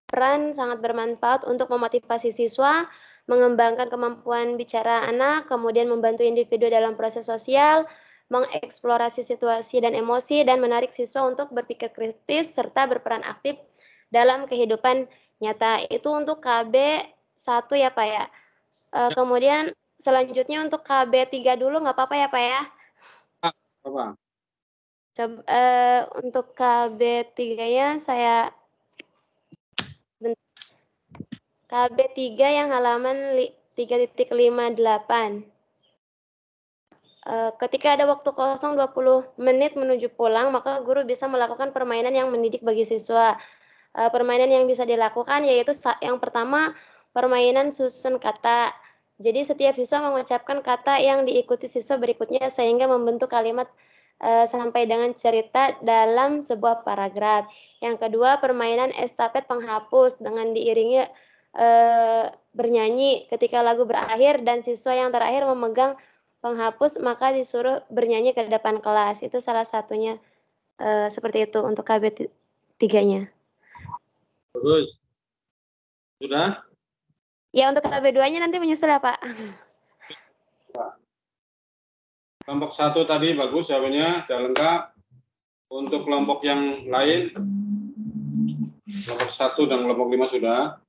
peran sangat bermanfaat untuk memotivasi siswa, mengembangkan kemampuan bicara anak, kemudian membantu individu dalam proses sosial, mengeksplorasi situasi dan emosi, dan menarik siswa untuk berpikir kritis serta berperan aktif dalam kehidupan nyata. Itu untuk KB1 ya Pak ya. Kemudian selanjutnya untuk KB3 dulu nggak apa-apa ya Pak ya? Apa? Coba, untuk KB3-nya saya KB3 yang halaman 3.58. Ketika ada waktu kosong 20 menit menuju pulang, maka guru bisa melakukan permainan yang mendidik bagi siswa. Permainan yang bisa dilakukan yaitu yang pertama, permainan susun kata. Jadi setiap siswa mengucapkan kata yang diikuti siswa berikutnya sehingga membentuk kalimat sampai dengan cerita dalam sebuah paragraf. Yang kedua, permainan estafet penghapus dengan diiringi bernyanyi ketika lagu berakhir dan siswa yang terakhir memegang penghapus maka disuruh bernyanyi ke depan kelas. Itu salah satunya seperti itu untuk KB 3-nya. Bagus. Sudah? Ya, untuk KB 2-nya nanti menyusul ya, Pak. Kelompok 1 tadi bagus jawabannya, sudah lengkap. Untuk kelompok yang lain, kelompok 1 dan kelompok 5 sudah.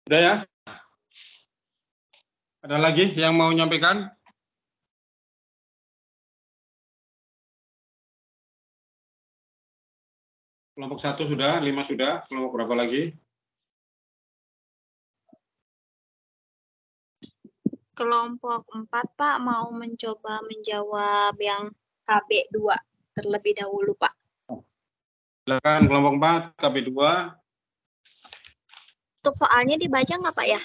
Udah ya? Ada lagi yang mau nyampaikan? Kelompok 1 sudah, 5 sudah, kelompok berapa lagi? Kelompok 4, Pak, mau mencoba menjawab yang KB2 terlebih dahulu, Pak. Silakan kelompok 4, KB2. Untuk soalnya dibaca nggak, Pak, ya?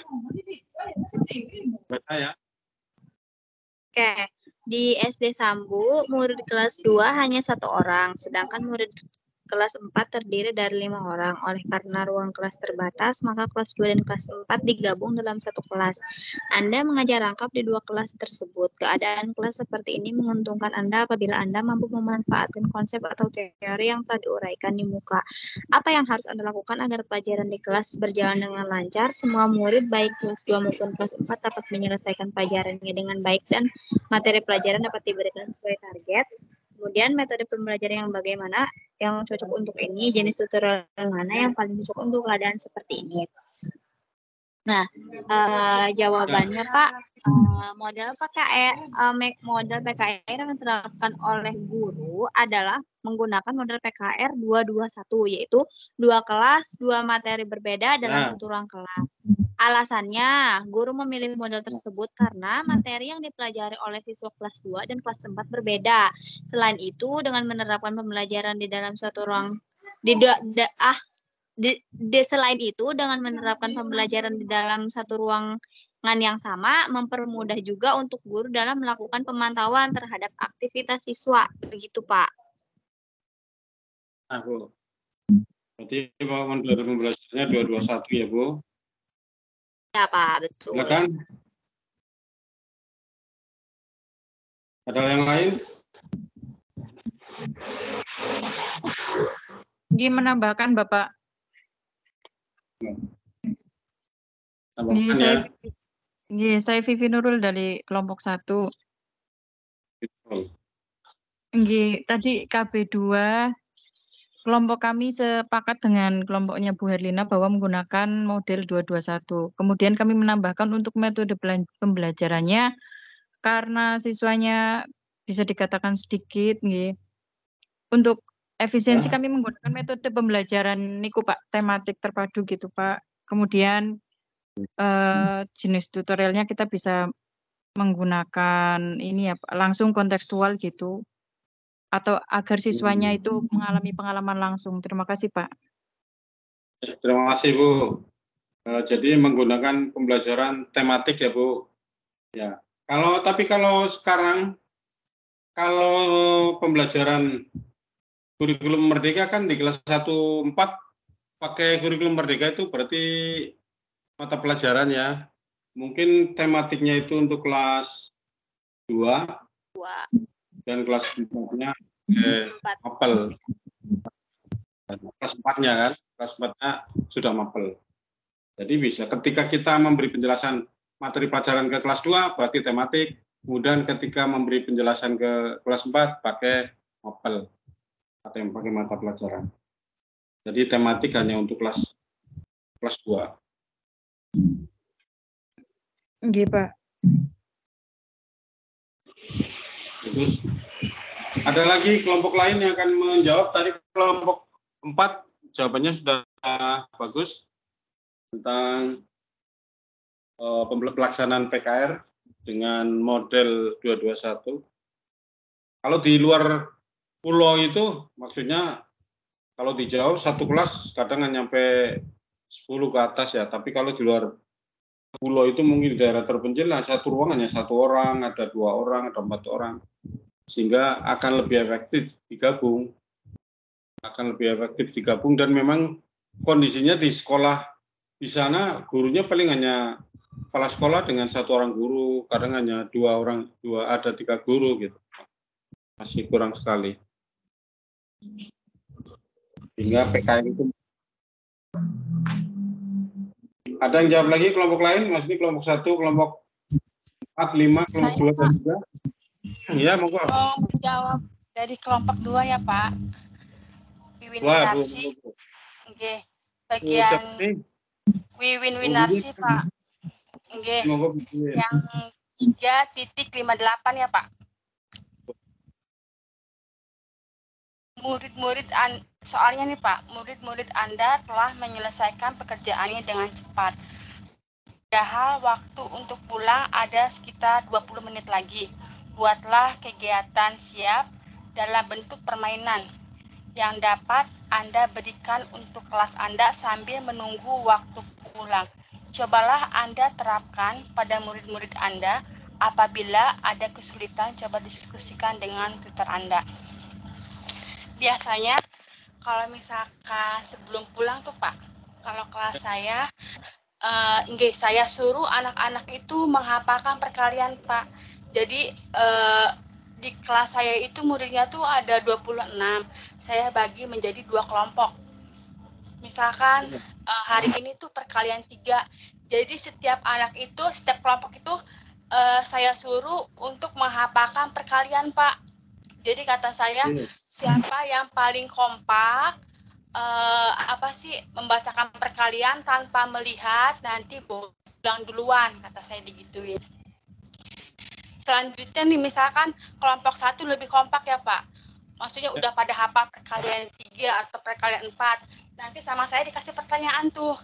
Baca ya. Oke. Di SD Sambu, murid kelas 2 hanya 1 orang, sedangkan murid kelas 4 terdiri dari 5 orang. Oleh karena ruang kelas terbatas, maka kelas 2 dan kelas 4 digabung dalam satu kelas. Anda mengajar rangkap di 2 kelas tersebut. Keadaan kelas seperti ini menguntungkan Anda apabila Anda mampu memanfaatkan konsep atau teori yang telah diuraikan di muka. Apa yang harus Anda lakukan agar pelajaran di kelas berjalan dengan lancar? Semua murid baik kelas 2 maupun kelas 4 dapat menyelesaikan pelajarannya dengan baik dan materi pelajaran dapat diberikan sesuai target. Kemudian metode pembelajaran yang bagaimana yang cocok untuk ini, jenis tutorial mana yang paling cocok untuk keadaan seperti ini. Nah, jawabannya Pak, model PKR yang diterapkan oleh guru adalah menggunakan model PKR 221, yaitu 2 kelas, 2 materi berbeda dalam satu ruang kelas. Alasannya, guru memilih model tersebut karena materi yang dipelajari oleh siswa kelas 2 dan kelas 4 berbeda. Selain itu, dengan menerapkan pembelajaran di dalam suatu ruang selain itu, dengan menerapkan pembelajaran di dalam satu ruangan yang sama, mempermudah juga untuk guru dalam melakukan pemantauan terhadap aktivitas siswa. Begitu, Pak. Nah, Bu. Berarti model pembelajarannya 221 ya, Bu? Ya, Pak, betul. Silakan. Ada yang lain? Ingin menambahkan, Bapak. Saya Vivi Nurul dari kelompok 1. Tadi KB2, kelompok kami sepakat dengan kelompoknya Bu Herlina bahwa menggunakan model 221. Kemudian kami menambahkan untuk metode pembelajarannya, karena siswanya bisa dikatakan sedikit, untuk efisiensi kami menggunakan metode pembelajaran niku Pak, tematik terpadu gitu Pak. Kemudian jenis tutorialnya kita bisa menggunakan ini ya Pak, langsung kontekstual gitu, atau agar siswanya itu mengalami pengalaman langsung. Terima kasih Pak. Terima kasih Bu. Jadi menggunakan pembelajaran tematik ya Bu. Ya. Tapi kalau sekarang, kalau pembelajaran kurikulum Merdeka kan di kelas 1-4 pakai kurikulum Merdeka itu berarti mata pelajaran ya. Mungkin tematiknya itu untuk kelas 2 dan kelas 4-nya mapel. Kelas 4-nya kan, kelas 4-nya sudah mapel. Jadi bisa ketika kita memberi penjelasan materi pelajaran ke kelas 2 berarti tematik, kemudian ketika memberi penjelasan ke kelas 4 pakai mapel atau yang pakai mata pelajaran. Jadi tematik hanya untuk kelas 2. Nggih, Pak. Terus ada lagi kelompok lain yang akan menjawab. Tadi kelompok 4 jawabannya sudah bagus tentang pelaksanaan PKR dengan model 221. Kalau di luar pulau itu maksudnya kalau dijawab satu kelas kadang nggak nyampe 10 ke atas ya, tapi kalau di luar pulau itu mungkin di daerah terpencil satu ruang hanya 1 orang, ada 2 orang, ada 4 orang, sehingga akan lebih efektif digabung. Dan memang kondisinya di sekolah di sana gurunya paling hanya kepala sekolah dengan 1 orang guru, kadang hanya 2 ada 3 guru gitu, masih kurang sekali. Sehingga PKR itu ada yang jawab lagi kelompok lain, maksudnya kelompok 1, kelompok 4, 5, kelompok 2 dan 3. Iya, monggo. Mau menjawab dari kelompok 2 ya, Pak. Wiwin Winarsi. Oke. Bagian Wiwin Winarsi, Pak. Nggih. Yang 3.58 ya, Pak. Soalnya nih Pak, murid-murid Anda telah menyelesaikan pekerjaannya dengan cepat. Padahal waktu untuk pulang ada sekitar 20 menit lagi. Buatlah kegiatan siap dalam bentuk permainan yang dapat Anda berikan untuk kelas Anda sambil menunggu waktu pulang. Cobalah Anda terapkan pada murid-murid Anda. Apabila ada kesulitan, coba diskusikan dengan tutor Anda. Biasanya kalau misalkan sebelum pulang tuh Pak, kalau kelas saya, saya suruh anak-anak itu menghafalkan perkalian Pak. Jadi di kelas saya itu muridnya tuh ada 26. Saya bagi menjadi 2 kelompok. Misalkan hari ini tuh perkalian 3. Jadi setiap kelompok itu saya suruh untuk menghafalkan perkalian Pak. Jadi kata saya, siapa yang paling kompak, membacakan perkalian tanpa melihat, nanti pulang duluan, kata saya digituin. Selanjutnya nih, misalkan kelompok 1 lebih kompak ya Pak. Maksudnya udah pada hafal perkalian 3 atau perkalian 4. Nanti sama saya dikasih pertanyaan tuh.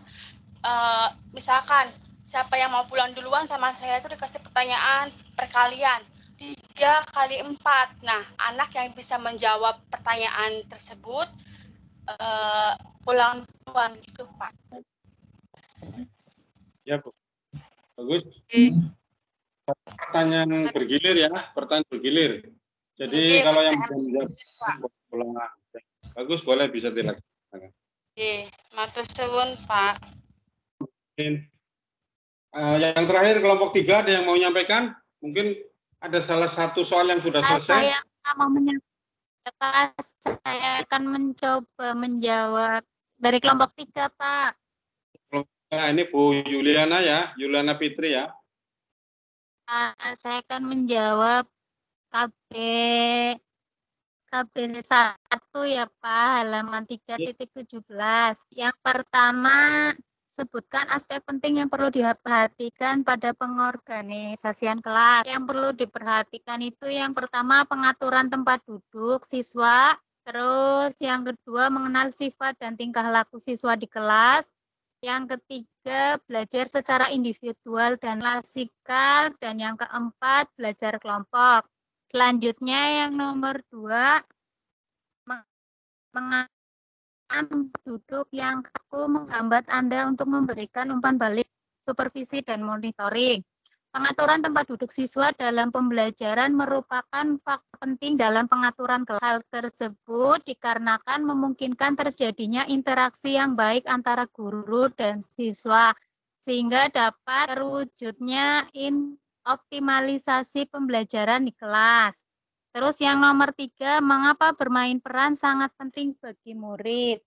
Misalkan, siapa yang mau pulang duluan sama saya itu dikasih pertanyaan perkalian. 3 kali 4. Nah, anak yang bisa menjawab pertanyaan tersebut pulang duluan gitu, Pak. Ya, Bu. Bagus. Pertanyaan bergilir ya, pertanyaan bergilir. Jadi kalau yang menjawab pulang. Bagus, boleh bisa dilaksanakan. Oke, matur suwun, Pak. Yang terakhir kelompok 3 ada yang mau menyampaikan? Mungkin ada salah satu soal yang sudah selesai. Saya mau menyampaikan, saya akan mencoba menjawab dari kelompok 3, Pak. Ini Bu Yuliana ya, Yuliana Fitri ya. Saya akan menjawab KB 1 ya Pak, halaman 3.17. Yang pertama, sebutkan aspek penting yang perlu diperhatikan pada pengorganisasian kelas. Yang perlu diperhatikan itu yang pertama pengaturan tempat duduk siswa, terus yang kedua mengenal sifat dan tingkah laku siswa di kelas, yang ketiga belajar secara individual dan klasikal, dan yang keempat belajar kelompok. Selanjutnya yang nomor 2, mengenal duduk yang kaku menghambat Anda untuk memberikan umpan balik, supervisi, dan monitoring. Pengaturan tempat duduk siswa dalam pembelajaran merupakan faktor penting dalam pengaturan kelas. Hal tersebut dikarenakan memungkinkan terjadinya interaksi yang baik antara guru dan siswa, sehingga dapat terwujudnya optimalisasi pembelajaran di kelas. Terus yang nomor 3, mengapa bermain peran sangat penting bagi murid?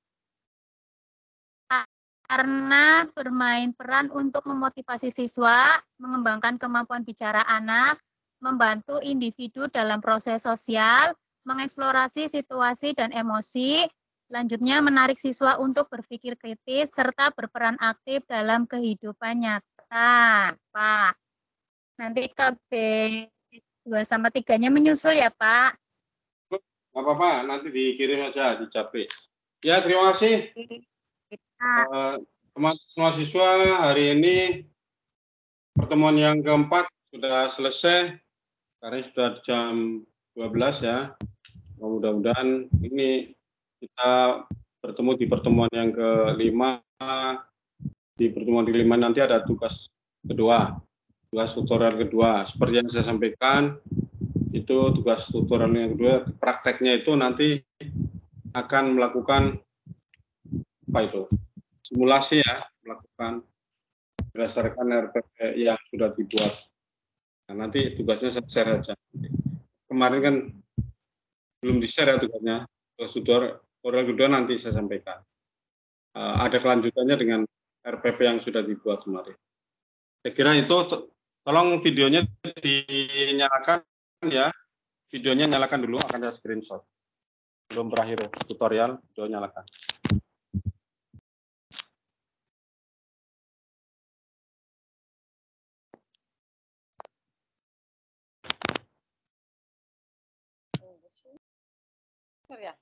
Karena bermain peran untuk memotivasi siswa, mengembangkan kemampuan bicara anak, membantu individu dalam proses sosial, mengeksplorasi situasi dan emosi, selanjutnya menarik siswa untuk berpikir kritis, serta berperan aktif dalam kehidupan nyata. Pak, nanti KB 2-3-nya menyusul ya Pak. Nggak apa-apa, nanti dikirim aja di Capri. Ya, terima kasih. Teman-teman mahasiswa, hari ini pertemuan yang keempat sudah selesai, karena sudah jam 12 ya. Mudah-mudahan ini kita bertemu di pertemuan yang kelima. Di pertemuan kelima nanti ada tugas kedua. Tugas tutorial kedua, seperti yang saya sampaikan, itu tugas tutorial yang kedua, prakteknya itu nanti akan melakukan simulasi ya, melakukan berdasarkan RPP yang sudah dibuat. Nah, nanti tugasnya saya share aja. Kemarin kan belum di-share ya tugasnya, tugas tutorial kedua nanti saya sampaikan. Ada kelanjutannya dengan RPP yang sudah dibuat kemarin. Saya kira itu. Tolong videonya dinyalakan ya. Videonya nyalakan dulu, akan saya screenshot. Belum berakhir tutorial, video nyalakan. Ya.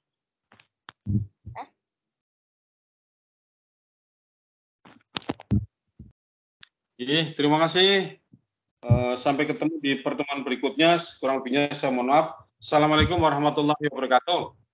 Terima kasih. Sampai ketemu di pertemuan berikutnya. Kurang lebihnya saya mohon maaf. Assalamualaikum warahmatullahi wabarakatuh.